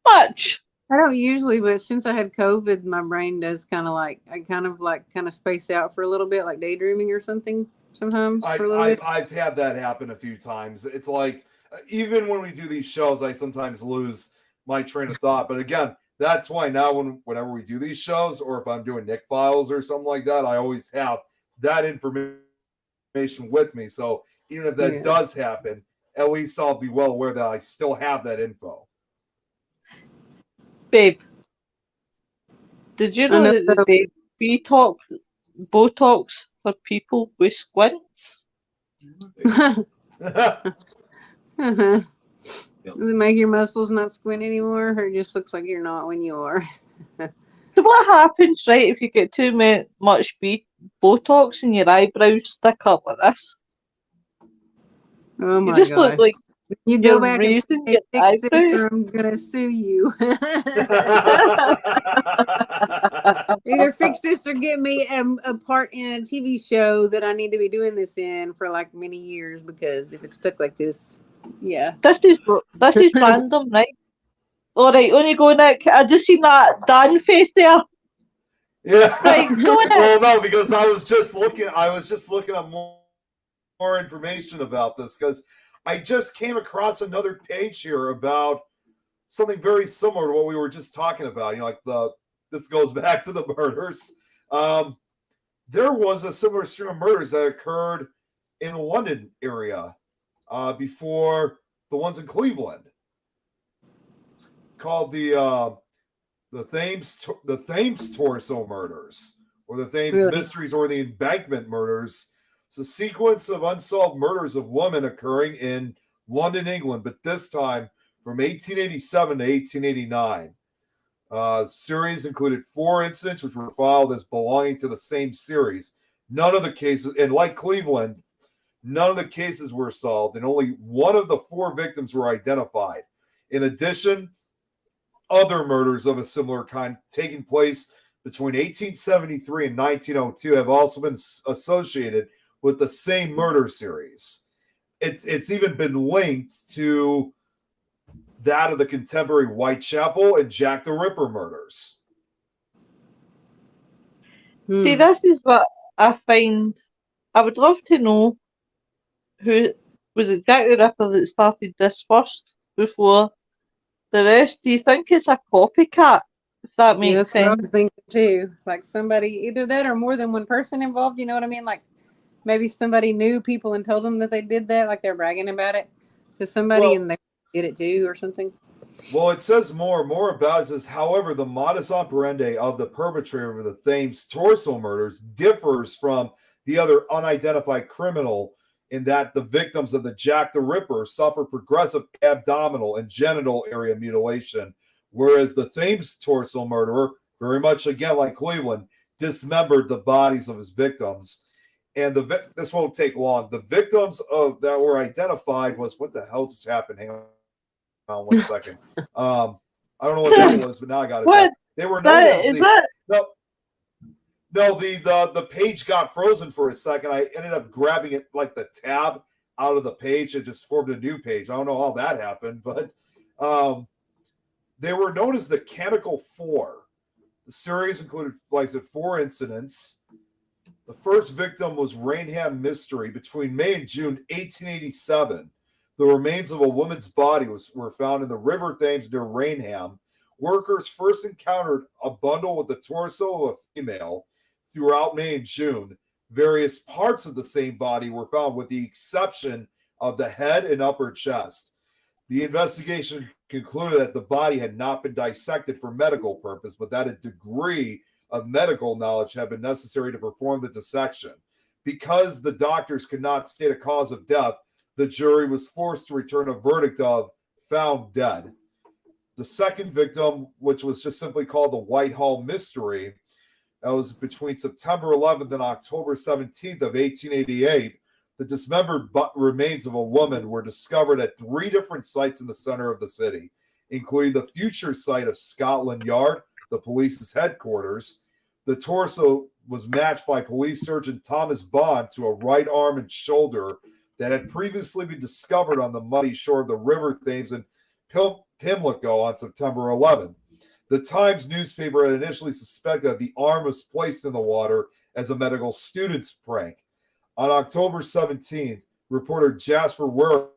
I don't usually, but since I had COVID, my brain does kind of space out for a little bit, like daydreaming or something. sometimes for a little bit. I've had that happen a few times. It's like, even when we do these shows, I sometimes lose my train of thought. But again, that's why now whenever we do these shows, or if I'm doing Nick Files or something like that, I always have that information with me. So even if that does happen, at least I'll be well aware that I still have that info. Babe, did you know that they Botox for people with squints? Does it make your muscles not squint anymore, or it just looks like you're not when you are? So what happens, right, if you get too much Botox and your eyebrows stick up like this? Oh my You just gosh. look like you go you're back and raising say, your fix this eyebrows. or I'm gonna sue you. Either fix this or get me a part in a TV show that I need to be doing this in for like many years, because if it's stuck like this, This is random, right? All right, on you go, Nick. I just seen that Dan face there. Yeah. Right, go Nick. Well, no, because I was just looking at more information about this, because I just came across another page here about something very similar to what we were just talking about. You know, like this goes back to the murders. There was a similar string of murders that occurred in the London area before the ones in Cleveland. It's called the Thames Torso murders, or the Thames Mysteries, or the Embankment murders. It's a sequence of unsolved murders of women occurring in London, England, but this time from 1887 to 1889. Series included 4 incidents which were filed as belonging to the same series. None of the cases, and like Cleveland, none of the cases were solved, and only one of the 4 victims were identified. In addition, other murders of a similar kind taking place between 1873 and 1902 have also been associated with the same murder series. It's even been linked to that of the contemporary Whitechapel and Jack the Ripper murders. See, this is what I find. I would love to know who was it, Jack the Ripper, that started this first before the rest. Do you think it's a copycat? If that makes that's what I sense. was thinking too. Like somebody, either that or more than one person involved. You know what I mean? Like maybe somebody knew people and told them that they did that, like they're bragging about it to somebody, and they did it too, or something. Well, it says more about it. It says, however, the modus operandi of the perpetrator of the Thames Torso murders differs from the other unidentified criminal in that the victims of the Jack the Ripper suffer progressive abdominal and genital area mutilation, whereas the Thames Torso murderer, very much again like Cleveland, dismembered the bodies of his victims. And this won't take long. The victims that were identified was, what the hell just happened? Hang on 1 second. I don't know what that was, but now I got it. What? They were known as No, the page got frozen for a second. I ended up grabbing it, like the tab out of the page, and just formed a new page. I don't know how that happened, but they were known as the Canonical Four. The series included, like I said, 4 incidents. The first victim was Rainham Mystery. Between May and June 1887, the remains of a woman's body were found in the River Thames near Rainham. Workers first encountered a bundle with the torso of a female throughout May and June. Various parts of the same body were found, with the exception of the head and upper chest. The investigation concluded that the body had not been dissected for medical purpose, but that a degree of medical knowledge had been necessary to perform the dissection. Because the doctors could not state a cause of death, the jury was forced to return a verdict of found dead. The second victim, which was just simply called the Whitehall Mystery, that was between September 11th and October 17th of 1888. The dismembered remains of a woman were discovered at 3 different sites in the center of the city, including the future site of Scotland Yard, the police's headquarters. The torso was matched by police surgeon Thomas Bond to a right arm and shoulder that had previously been discovered on the muddy shore of the River Thames in Pimlico on September 11th. The Times newspaper had initially suspected that the arm was placed in the water as a medical student's prank. On October 17th, reporter Jasper Waring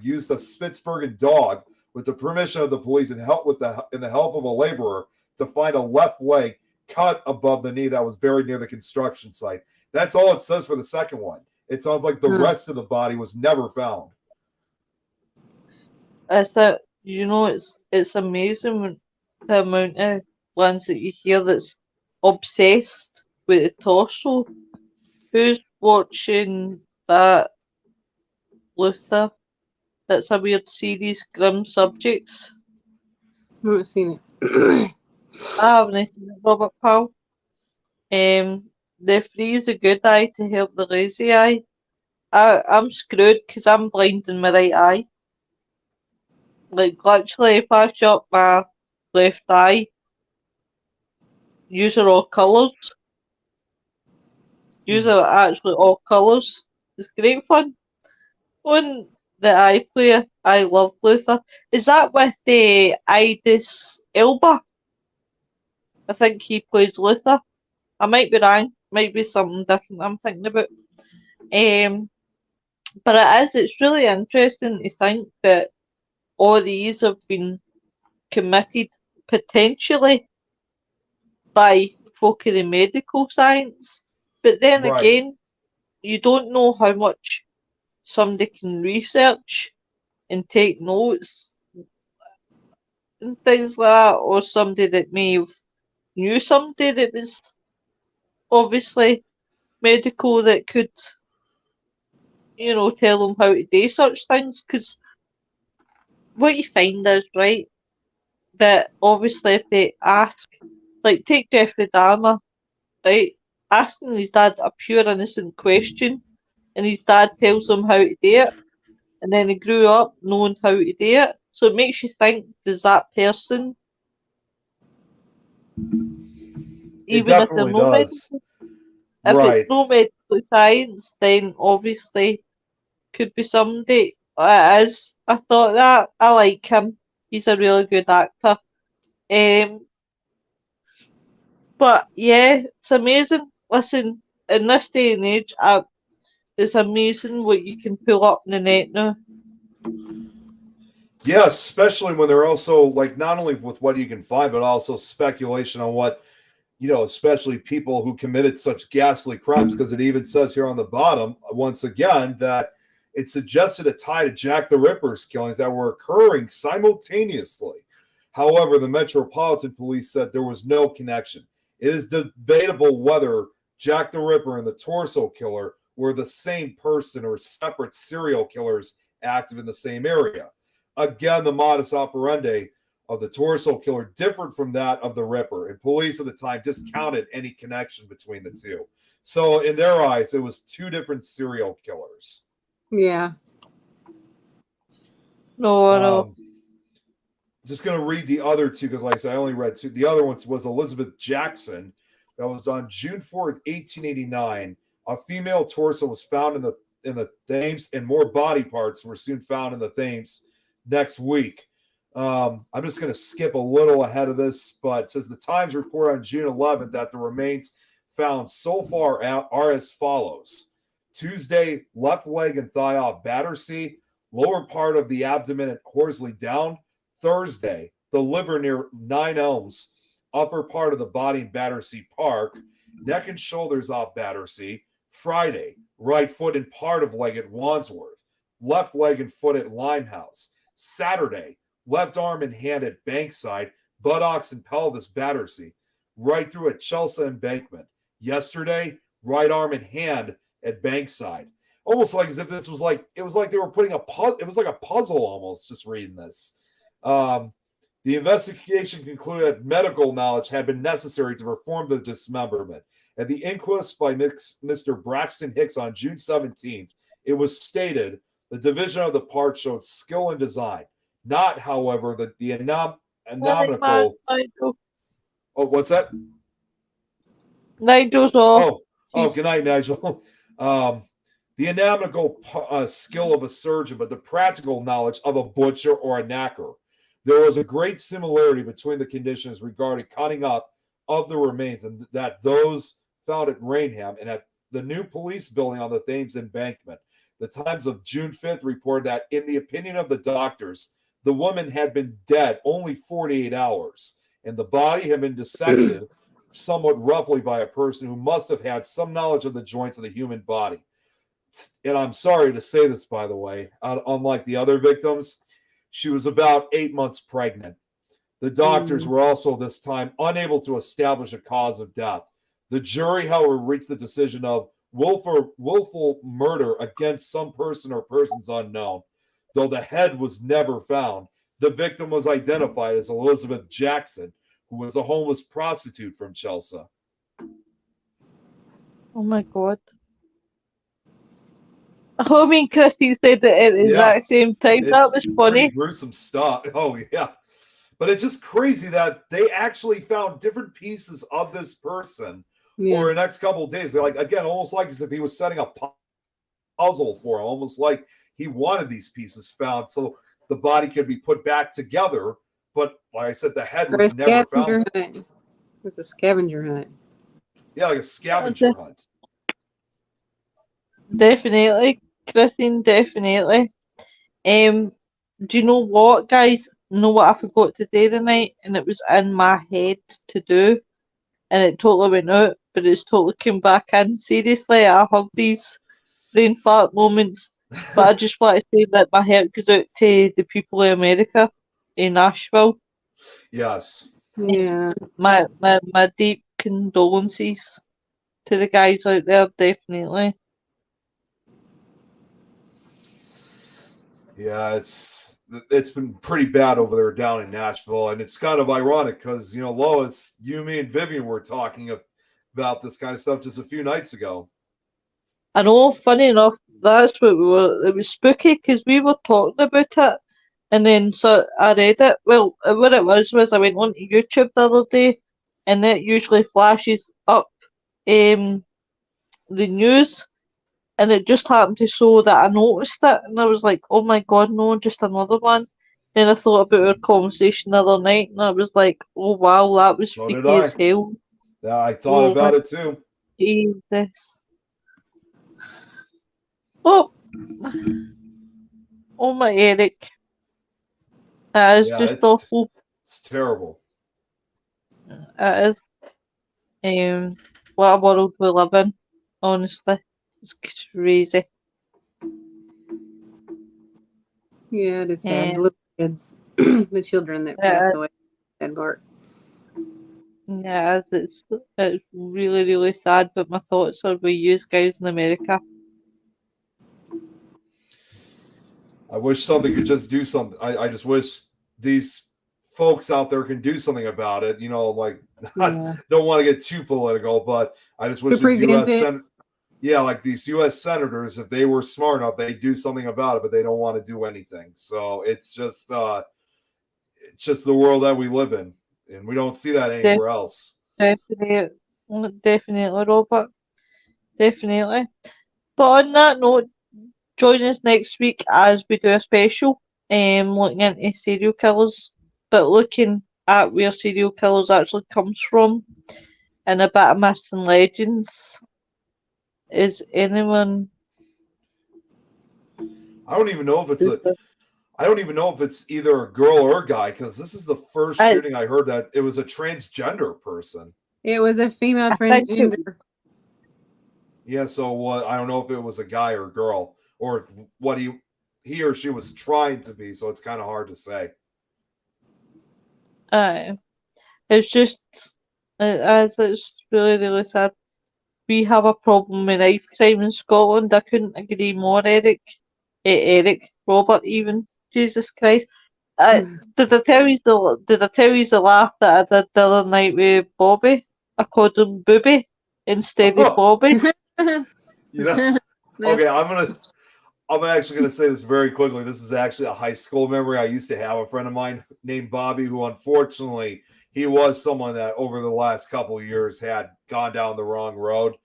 used a Spitsbergen dog with the permission of the police and the help of a laborer to find a left leg cut above the knee that was buried near the construction site. That's all it says for the second one. It sounds like the rest of the body was never found. It's amazing the amount of ones that you hear that's obsessed with the torso. Who's watching that, Luther? That's a weird series, Grim Subjects. I haven't seen it. I haven't seen it, Robert Powell. The free is a good eye to help the lazy eye. I'm screwed because I'm blind in my right eye. Like, literally, if I shut my left eye, use are all colours. Use are actually all colours. It's great fun. On the iPlayer, I love Luther. Is that with the Idris Elba? I think he plays Luther. I might be wrong. Might be something different I'm thinking about. But it's really interesting to think that all these have been committed potentially by folk of the medical science. But then again, you don't know how much somebody can research and take notes and things like that, or somebody that may have knew somebody that was obviously medical that could, tell them how to do such things. Because what you find is, right, that obviously if they ask, like, take Jeffrey Dahmer, right, asking his dad a pure innocent question, and his dad tells him how to do it, and then he grew up knowing how to do it. So it makes you think, does that person, even if they're no medical, if it's no medical science, then obviously could be somebody. It is. I thought that. I like him. He's a really good actor. But yeah, it's amazing. Listen, in this day and age, it's amazing what you can pull up in the net now. Yeah, especially when they're also, like, not only with what you can find, but also speculation on what, especially people who committed such ghastly crimes, because it even says here on the bottom, once again, that it suggested a tie to Jack the Ripper's killings that were occurring simultaneously. However, the Metropolitan Police said there was no connection. It is debatable whether Jack the Ripper and the Torso Killer were the same person or separate serial killers active in the same area. Again, the modus operandi of the Torso Killer differed from that of the Ripper, and police at the time discounted any connection between the two. So in their eyes, it was two different serial killers. Yeah. No. Just going to read the other two because, like I said, I only read two. The other one was Elizabeth Jackson. That was on June 4th, 1889. A female torso was found in the Thames, and more body parts were soon found in the Thames next week. I'm just going to skip a little ahead of this, but it says the Times report on June 11th that the remains found so far are as follows. Tuesday, left leg and thigh off Battersea, lower part of the abdomen at Horsley Down. Thursday, the liver near Nine Elms, upper part of the body in Battersea Park, neck and shoulders off Battersea. Friday, right foot and part of leg at Wandsworth, left leg and foot at Limehouse. Saturday, left arm and hand at Bankside, buttocks and pelvis Battersea, right through at Chelsea Embankment. Yesterday, right arm and hand at Bankside. Almost like as if this was like, it was like they were putting a puzzle, it was like a puzzle almost, just reading this. The investigation concluded that medical knowledge had been necessary to perform the dismemberment. At the inquest by Mr. Braxton Hicks on June 17th, it was stated the division of the parts showed skill and design, not, however, the anatomical. Oh, what's that? Nigel's off. Oh, good night, Nigel. The anatomical skill of a surgeon, but the practical knowledge of a butcher or a knacker. There was a great similarity between the conditions regarding cutting up of the remains and that those found at Rainham and at the new police building on the Thames embankment. The Times of June 5th reported that, in the opinion of the doctors, the woman had been dead only 48 hours, and the body had been dissected somewhat roughly by a person who must have had some knowledge of the joints of the human body. And I'm sorry to say this, by the way, unlike the other victims, she was about 8 months pregnant. The doctors were also this time unable to establish a cause of death. The jury, however, reached the decision of willful murder against some person or persons unknown. Though the head was never found, the victim was identified as Elizabeth Jackson, who was a homeless prostitute from Chelsea. Oh my God. I mean, Christine said it at the exact same time. That was funny. Pretty gruesome stuff. Oh, yeah. But it's just crazy that they actually found different pieces of this person over the next couple of days. They're like, again, almost like as if he was setting a puzzle for him, almost like he wanted these pieces found so the body could be put back together. But like I said, the head was never found. It was a scavenger hunt. Yeah, like a scavenger hunt. Definitely, Christine, definitely. Do you know what, guys? Know what I forgot to do tonight, and it was in my head to do, and it totally went out, but it's totally came back in. Seriously, I have these brain fart moments, but I just want to say that my heart goes out to the people in America, in Nashville. Yes. Yeah. My deep condolences to the guys out there, definitely. Yeah, it's been pretty bad over there down in Nashville, and it's kind of ironic because, you know, Lois, you, me, and Vivian were talking about this kind of stuff just a few nights ago. I know, funny enough, that's what we were. It was spooky because we were talking about it, and then so I read it. Well, what it was I went on to YouTube the other day, and it usually flashes up the news, and it just happened to show that I noticed it, and I was like, oh my God, no, just another one. Then I thought about our conversation the other night, and I was like, oh wow, that was freaky as hell. Yeah, I thought about it too. Jesus. Oh my Eric. That is just awful. It's terrible. It is. What a world we live in, honestly. It's crazy. Yeah, it is sad. The little kids, the children that passed away. Sad part. Yeah, it's really, really sad, but my thoughts are with you guys in America. I wish something could just do something. I just wish these folks out there can do something about it. You know, like, I don't want to get too political, but I just wish these U.S. senators, if they were smart enough, they'd do something about it, but they don't want to do anything. So it's just the world that we live in, and we don't see that anywhere else. Definitely, Robert. Definitely. But on that note, join us next week as we do a special, looking into serial killers, but looking at where serial killers actually comes from, and a bit of myths and legends. Is anyone? I don't even know if it's either a girl or a guy, because this is the first shooting I heard that it was a transgender person. It was a female transgender. Yeah, so what? I don't know if it was a guy or a girl, or what he or she was trying to be. So it's kind of hard to say. It's just as it's really, really sad. We have a problem with knife crime in Scotland. I couldn't agree more, Eric. Robert, even. Jesus Christ. Did I tell you the laugh that I did the other night with Bobby? I called him Booby instead of Bobby. You know, okay, I'm actually gonna say this very quickly. This is actually a high school memory. I used to have a friend of mine named Bobby, who unfortunately he was someone that over the last couple of years had gone down the wrong road.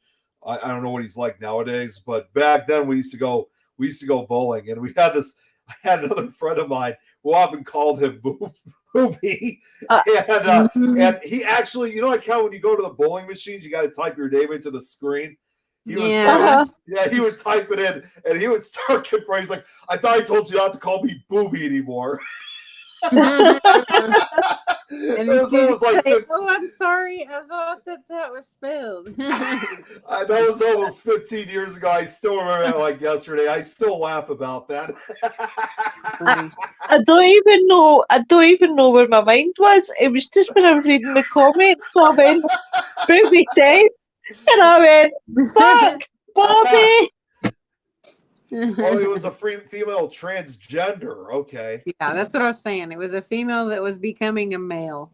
I don't know what he's like nowadays, but back then we used to go bowling, and I had another friend of mine who often called him Booby. And he actually, you know, like how when you go to the bowling machines, you got to type your name into the screen. He was Yeah. he would type it in and he would start confronting. He's like, I thought I told you not to call me Booby anymore. And It he was almost like say, "Oh, I'm sorry. I thought that's how it was spelled." that was almost 15 years ago. I still remember that like yesterday. I still laugh about that. I don't even know. I don't even know where my mind was. It was just when I was reading the comments. I went, "Booby dead," and I went, "Fuck, Bobby." Oh, it was a female transgender. Okay. Yeah, that's what I was saying. It was a female that was becoming a male.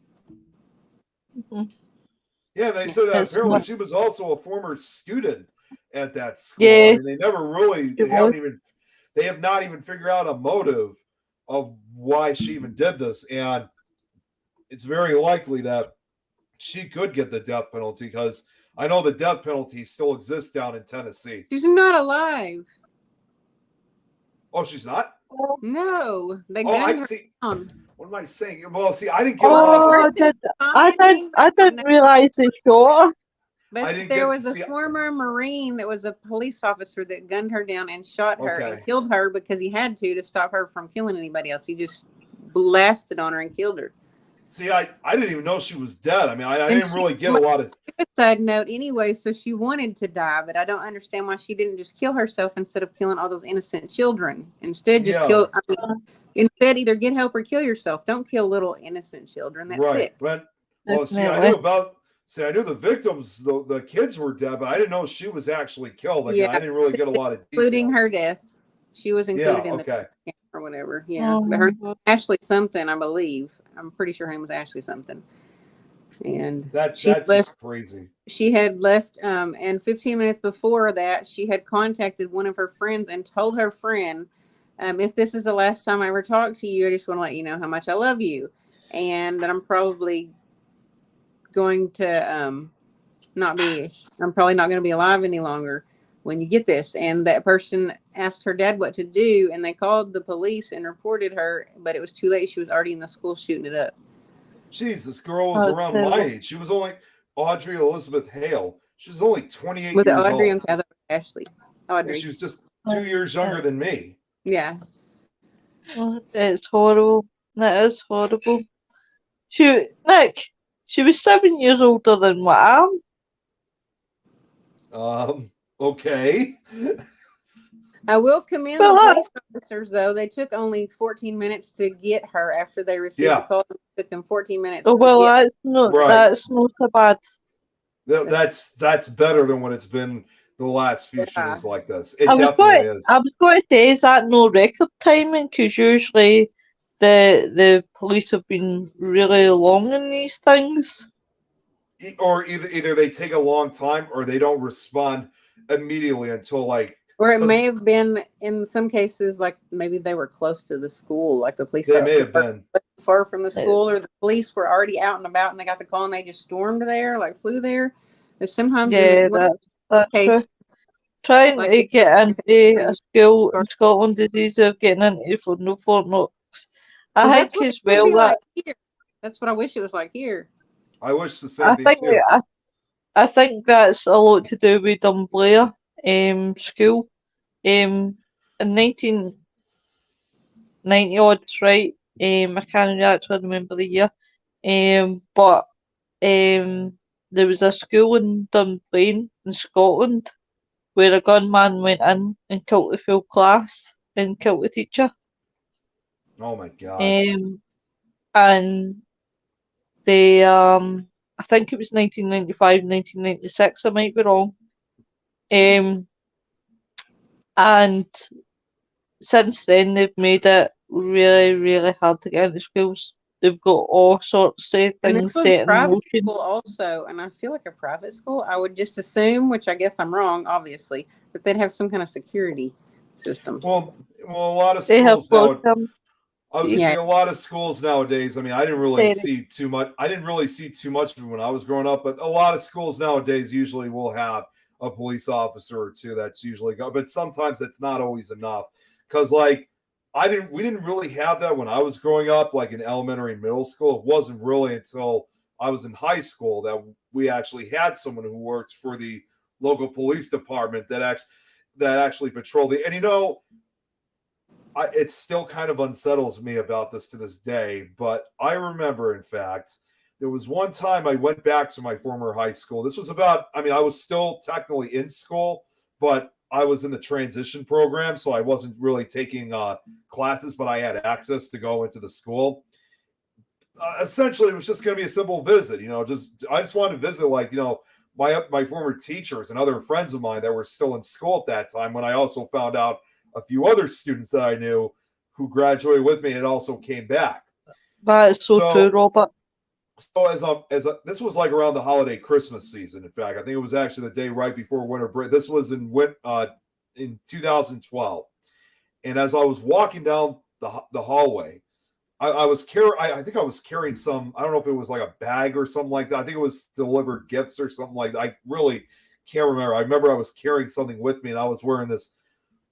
Yeah, they said that That's apparently not- she was also a former student at that school. Yeah. I mean, they never really, they have not even figured out a motive of why she even did this. And it's very likely that she could get the death penalty because I know the death penalty still exists down in Tennessee. She's not alive. Oh, she's not? No, they Oh, I gunned her see. down. What am I saying? Well, see, I didn't get a lot of I didn't realize they shot her. But I didn't there get- was a see- former Marine that was a police officer that gunned her down and shot her and Okay. killed her because he had to stop her from killing anybody else. He just blasted on her and killed her. See, I didn't even know she was dead. I mean, I And didn't really get a lot of. Side note, anyway, so she wanted to die, but I don't understand why she didn't just kill herself instead of killing all those innocent children. Instead, just Yeah. instead either get help or kill yourself. Don't kill little innocent children. That's Right. it. But, well, see, I Definitely. knew about. See, I knew the victims, the kids were dead, but I didn't know she was actually killed. Like, Yeah. I didn't really get a lot of details. Including her death. She was included Yeah. in Okay. the or whatever. Yeah. But her Ashley something, I believe. I'm pretty sure her name was Ashley something. And That's she just left. crazy. She had left, and 15 minutes before that, she had contacted one of her friends and told her friend, if this is the last time I ever talk to you, I just want to let you know how much I love you, and that I'm probably going to I'm probably not going to be alive any longer when you get this. And that person asked her dad what to do, and they called the police and reported her, but it was too late. She was already in the school shooting it up. Jeez, this girl was Oh, around terrible. my age. She was only Audrey Elizabeth Hale. She was only 28 With years Audrey old. and Heather Ashley. Audrey. She was just 2 years younger than me. Yeah. It's horrible. That is horrible. Nick, she was 7 years older than what I am. Okay. I will commend Well, the police officers, though. They took only 14 minutes to get her after they received Yeah. the call. It took them 14 minutes Oh, well, to get that's not so bad. That's better than what it's been the last few shootings like this. It I was definitely is. going to say, is that no record timing? Because usually the police have been really long in these things. Or either they take a long time or they don't respond immediately until like. Or it may have been, in some cases, like maybe they were close to the school, like the police They may have been. far from the school, or the police were already out and about and they got the call and they just stormed there, like flew there. But sometimes in That's case, true. Trying like to it- get into a school in Scotland is easier getting into for no Fort Knox. I Well, think that's what as it would well be that like here. That's what I wish it was like here. I wish the same I thing think too. I think that's a lot to do with Dunblair school. In 1990 odds, right? I can't actually remember the year. But there was a school in Dunblane in Scotland where a gunman went in and killed the full class and killed the teacher. Oh my god. And they I think it was 1995, 1996, I might be wrong. And since then they've made it really, really hard to get into schools. They've got all sorts of And things this was set in private motion. school also, and I feel like a private school, I would just assume, which I guess I'm wrong, obviously, that they'd have some kind of security system. Well, a lot of They have schools now. got them. I was gonna Yeah. say a lot of schools nowadays. I mean, I didn't really Very. see too much. I didn't really see too much of it when I was growing up, but a lot of schools nowadays usually will have a police officer or two that's usually go, but sometimes it's not always enough. Because like we didn't really have that when I was growing up, like in elementary and middle school. It wasn't really until I was in high school that we actually had someone who worked for the local police department that actually patrol the. And it still kind of unsettles me about this to this day. But I remember, in fact, there was one time I went back to my former high school. This was I was still technically in school, but I was in the transition program, so I wasn't really taking classes, but I had access to go into the school. Essentially, it was just going to be a simple visit. I just wanted to visit, my former teachers and other friends of mine that were still in school at that time. When I also found out a few other students that I knew who graduated with me and also came back. That is so true, Robert. So this was like around the holiday Christmas season. In fact, I think it was actually the day right before winter break. This was in 2012. And as I was walking down the hallway, I think I was carrying some, I don't know if it was like a bag or something like that. I think it was delivered gifts or something like that. I really can't remember. I remember I was carrying something with me, and I was wearing this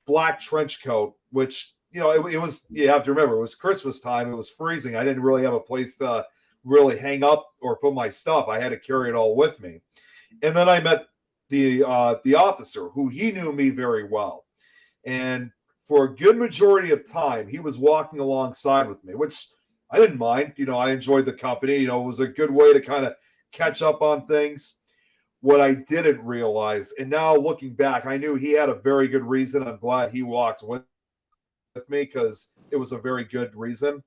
black trench coat, which, it was, you have to remember, it was Christmas time. It was freezing. I didn't really have a place to really hang up or put my stuff. I had to carry it all with me. And then I met the officer, who he knew me very well. And for a good majority of time, he was walking alongside with me, which I didn't mind. I enjoyed the company. It was a good way to kind of catch up on things. What I didn't realize, and now looking back, I knew he had a very good reason. I'm glad he walked with me, because it was a very good reason.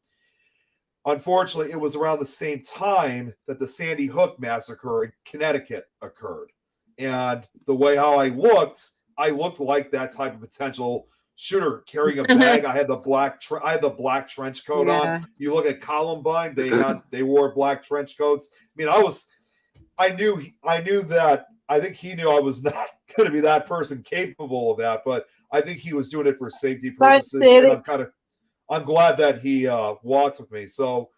Unfortunately, it was around the same time that the Sandy Hook massacre in Connecticut occurred. And the way how I looked like that type of potential shooter, carrying a bag. I had the black trench coat on. You look at Columbine; they wore black trench coats. I knew that. I think he knew I was not going to be that person capable of that, but I think he was doing it for safety purposes. And I'm glad that he walked with me. So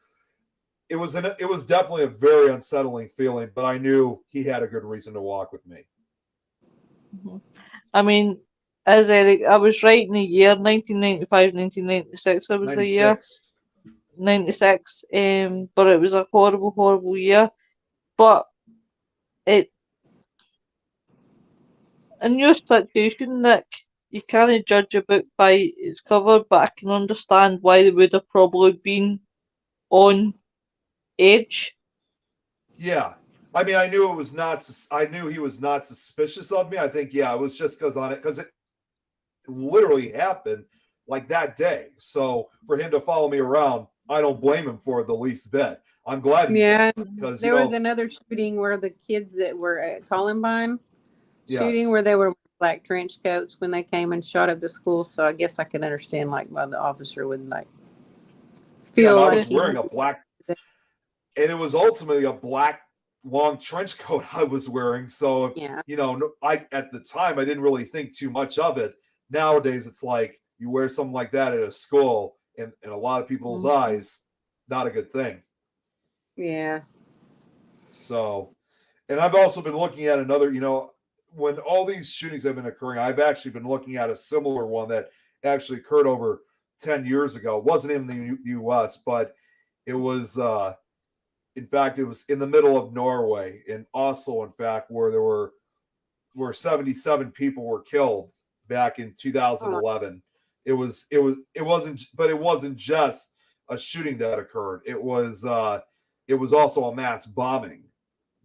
it was definitely a very unsettling feeling, but I knew he had a good reason to walk with me. I mean, as Eric, I was right in the year 1995, 1996. I was 96. The year 96. But it was a horrible, horrible year. But in your situation, Nick, you can't judge a book by its cover, but I can understand why they would have probably been on edge. Yeah. I knew he was not suspicious of me. I think, it was just because it literally happened like that day. So for him to follow me around, I don't blame him for it the least bit. I'm glad he did, because there was another shooting where the kids that were at Columbine shooting, where they were black trench coats when they came and shot up the school. So I guess I could understand why the officer would feel. I was wearing a black, and it was ultimately a black long trench coat I was wearing. So I at the time I didn't really think too much of it. Nowadays it's like you wear something like that at a school, and in a lot of people's eyes, not a good thing. Yeah. So, and I've also been looking at another, when all these shootings have been occurring, I've actually been looking at a similar one that actually occurred over 10 years ago. It wasn't in the U.S., but it was, in fact, it was in the middle of Norway, in Oslo, in fact, where 77 people were killed back in 2011. It wasn't just a shooting that occurred. It was also a mass bombing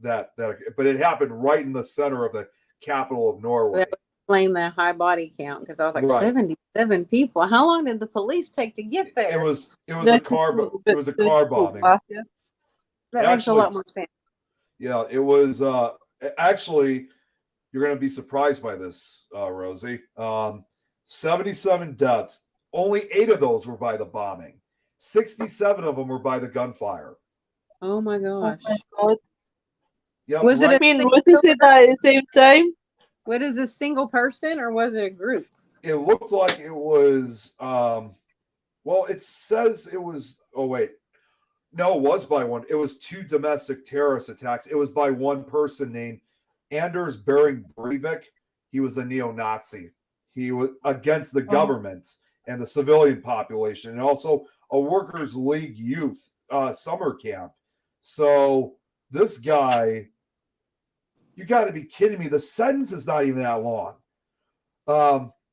but it happened right in the center of the capital of Norway. That explained the high body count, because I was like, 77 people. How long did the police take to get there? It was a car bombing. That makes a lot more sense. Yeah, it was actually, you're going to be surprised by this, Rosie. 77 deaths. Only 8 of those were by the bombing. 67 of them were by the gunfire. Oh my gosh. Oh my God. Yep, was it that at the same time? What is a single person, or was it a group? It looked like it was it says it was no, it was by one. It was 2 domestic terrorist attacks. It was by one person named Anders Behring Breivik. He was a neo-Nazi. He was against the government and the civilian population, and also a Workers' League youth summer camp. So this guy You got to be kidding me. The sentence is not even that long.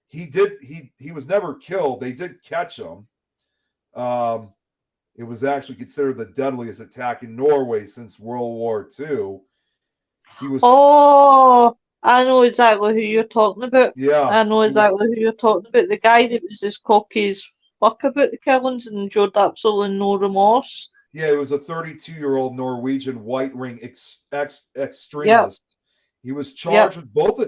He was never killed. They did catch him. It was actually considered the deadliest attack in Norway since World War II. He was. Oh, I know exactly who you're talking about. Yeah. I know exactly who you're talking about. The guy that was as cocky as fuck about the killings and showed absolutely no remorse. Yeah, he was a 32-year-old Norwegian white ring extremist. Yep. He was charged with both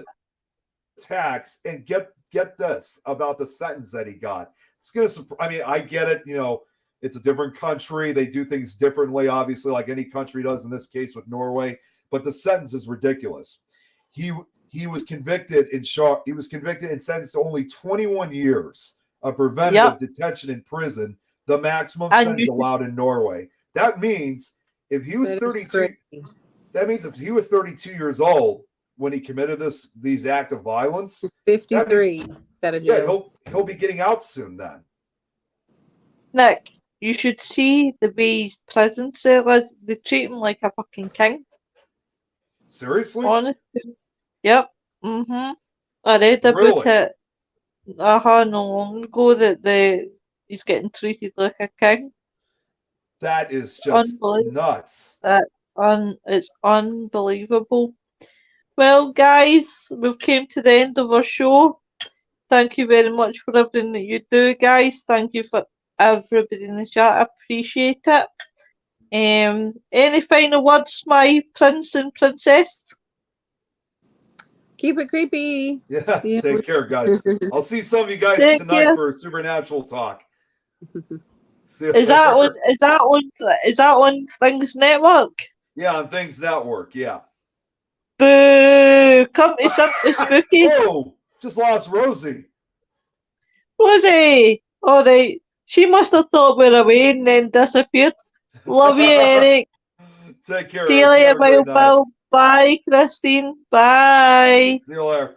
attacks, and get this about the sentence that he got. It's gonna. I mean, I get it. You know, it's a different country. They do things differently, obviously, like any country does. In this case, with Norway, but the sentence is ridiculous. He was convicted and sentenced to only 21 years of preventive detention in prison, the maximum sentence allowed in Norway. That means if he was 32, that means if he was 32 years old when he committed these acts of violence, 53. He'll be getting out soon then. Nick, you should see the way his prison cell is. They treat him like a fucking king. Seriously? Honestly. Yep. I read about it. Not long ago that he's getting treated like a king. That is just nuts. It's unbelievable. Well, guys, we've came to the end of our show. Thank you very much for everything that you do, guys. Thank you for everybody in the chat. I appreciate it. Any final words, my prince and princess? Keep it creepy. Yeah, take care, guys. I'll see some of you guys tonight for Supernatural talk. Is that on Things Network? Yeah, on Things Network. Yeah. Boo! Come to something spooky. Oh, just lost Rosie. Rosie! All right. She must have thought we were away and then disappeared. Love you, Eric. Take care. See you later, Bill. Bye, Christine. Bye. See you later.